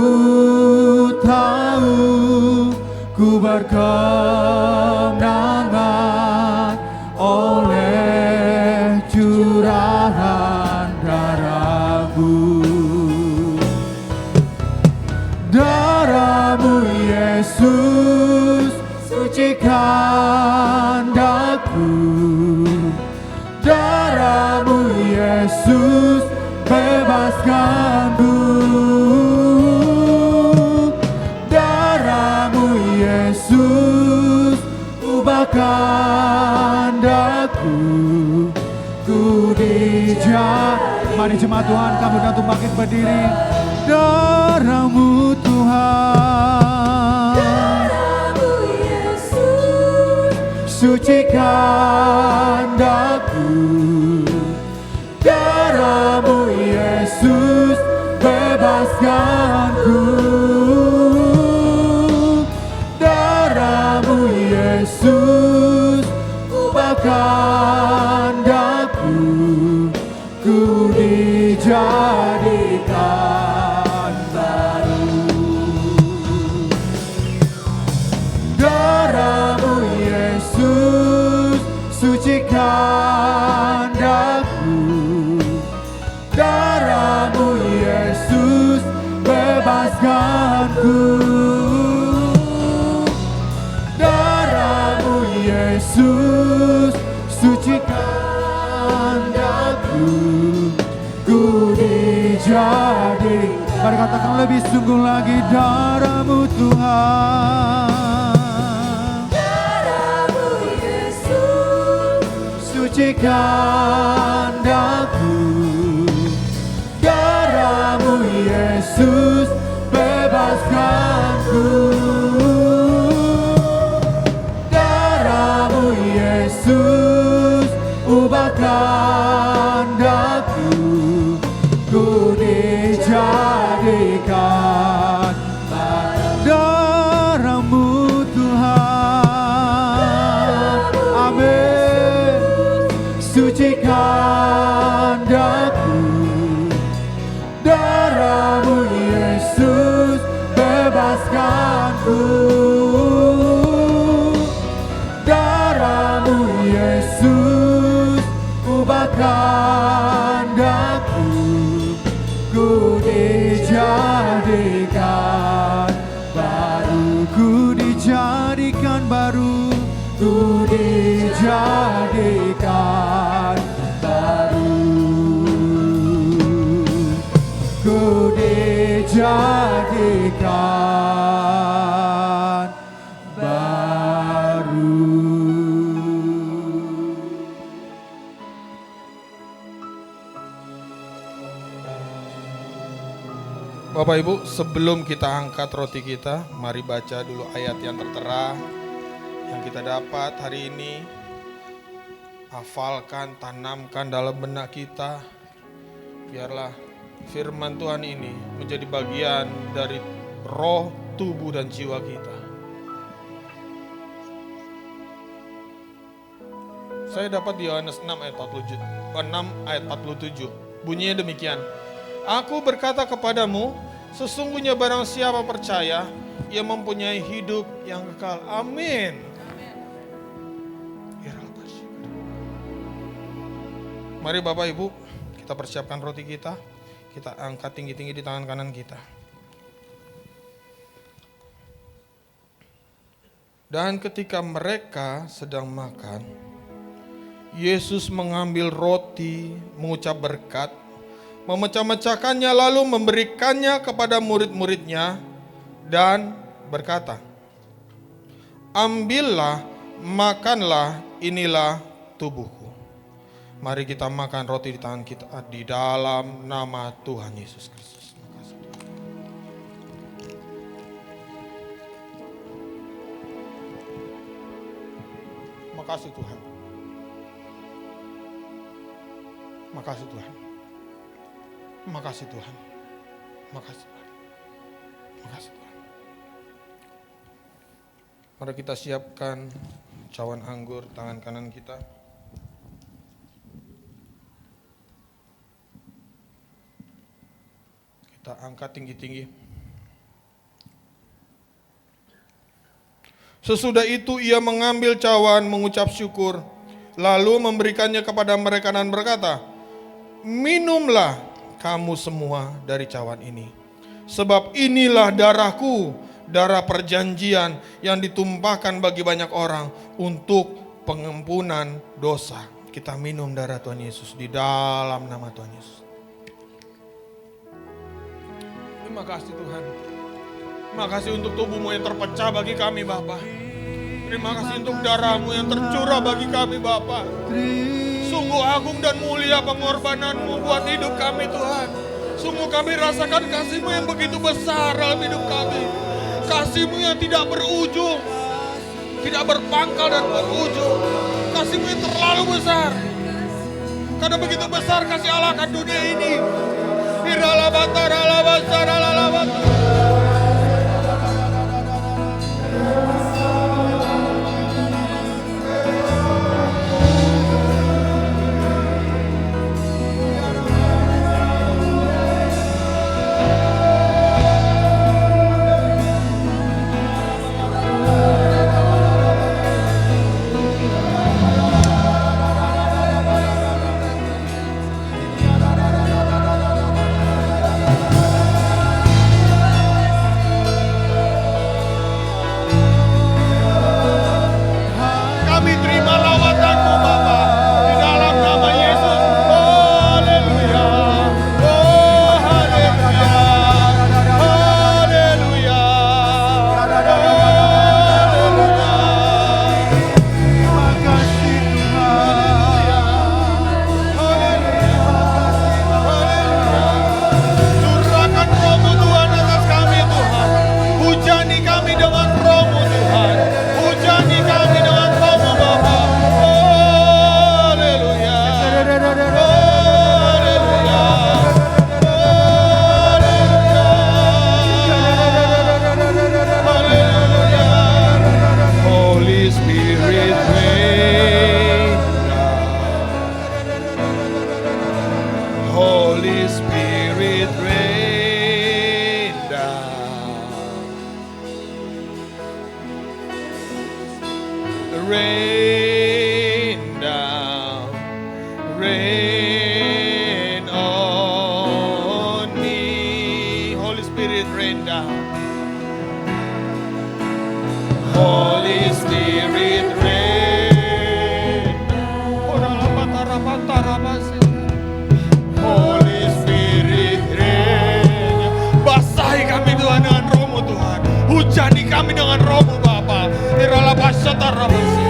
tahu ku berkemenangan oleh curahan darah-Mu. Darah-Mu Yesus sucikan daku, Yesus, bebaskanku. Darah-Mu Yesus, ubahkan daku. Ku dijadikan. Mari jemaat Tuhan, kamu dan untuk bangkit berdiri. Darah-Mu Tuhan, Darah-Mu Yesus, sucikan daku. Darah-Mu Yesus, bebaskanku. Darah-Mu Yesus, ubahkan daku. Ku dijadikan baru. Darah-Mu Yesus, sucikan daku. Darah-Mu Yesus, bebaskanku. Darah-Mu Yesus, sucikan daku. Ku dijadikan. Mari katakan lebih sungguh lagi. Darah-Mu Tuhan, Darah-Mu Yesus, sucikan daku. Darah-Mu Yesus, bebaskanku. Darah-Mu Yesus, ubahkan daku. Ku dijadikan darah-Mu Tuhan. Amin. Sucikan daku. Darah-Mu Yesus, bebaskanku. Darah-Mu Yesus, ubahkan daku. Ku dijadikan baru. Ku dijadikan baru. Ku dijadikan baru. Ku dijadikan baru. Bapak Ibu, sebelum kita angkat roti kita, mari baca dulu ayat yang tertera yang kita dapat hari ini. Hafalkan, tanamkan dalam benak kita. Biarlah firman Tuhan ini menjadi bagian dari roh, tubuh, dan jiwa kita. Saya dapat di Yohanes 6 ayat 47. Bunyinya demikian. Aku berkata kepadamu, sesungguhnya barang siapa percaya, ia mempunyai hidup yang kekal. Amin. Mari Bapak Ibu, kita persiapkan roti kita. Kita angkat tinggi-tinggi di tangan kanan kita. Dan ketika mereka sedang makan, Yesus mengambil roti, mengucap berkat, memecah-mecahkannya lalu memberikannya kepada murid-muridnya dan berkata, ambillah, makanlah, inilah tubuhku. Mari kita makan roti di tangan kita di dalam nama Tuhan Yesus Kristus. Makasih Tuhan. Makasih Tuhan. Makasih Tuhan. Makasih Tuhan. Makasih Tuhan. Mari kita siapkan cawan anggur tangan kanan kita. Kita angkat tinggi-tinggi. Sesudah itu ia mengambil cawan, mengucap syukur, lalu memberikannya kepada mereka dan berkata, minumlah kamu semua dari cawan ini. Sebab inilah darahku, darah perjanjian yang ditumpahkan bagi banyak orang untuk pengampunan dosa. Kita minum darah Tuhan Yesus di dalam nama Tuhan Yesus. Terima kasih Tuhan. Terima kasih untuk tubuhmu yang terpecah bagi kami Bapa. Terima kasih untuk darahmu yang tercurah bagi kami Bapa. Sungguh agung dan mulia pengorbananmu buat hidup kami Tuhan. Sungguh kami rasakan kasihmu yang begitu besar dalam hidup kami. Kasihmu yang tidak berujung, tidak berpangkal dan berujung. Kasihmu yang terlalu besar. Karena begitu besar kasih Allah akan dunia ini. Kami terima lawatanmu Bapa di dalam nama Yesus. Haleluya. Oh haleluya. Haleluya. Haleluya. Terima kasih Tuhan. Curahkan rohmu Tuhan atas kami Tuhan. Hujani kami dengan rohmu Tuhan. Hujani kami dengan rohmu Bapa. Haleluya. Haleluya. Haleluya. Holy Spirit reign down. Holy Spirit rain down. Rain down. Rain on me. Holy Spirit rain down. Holy Spirit rain down. Holy Spirit rain. Basahi kami Tuhan dengan rohmu Tuhan. Hujani kami dengan rohmu Bapa. Irala basyata rabasi.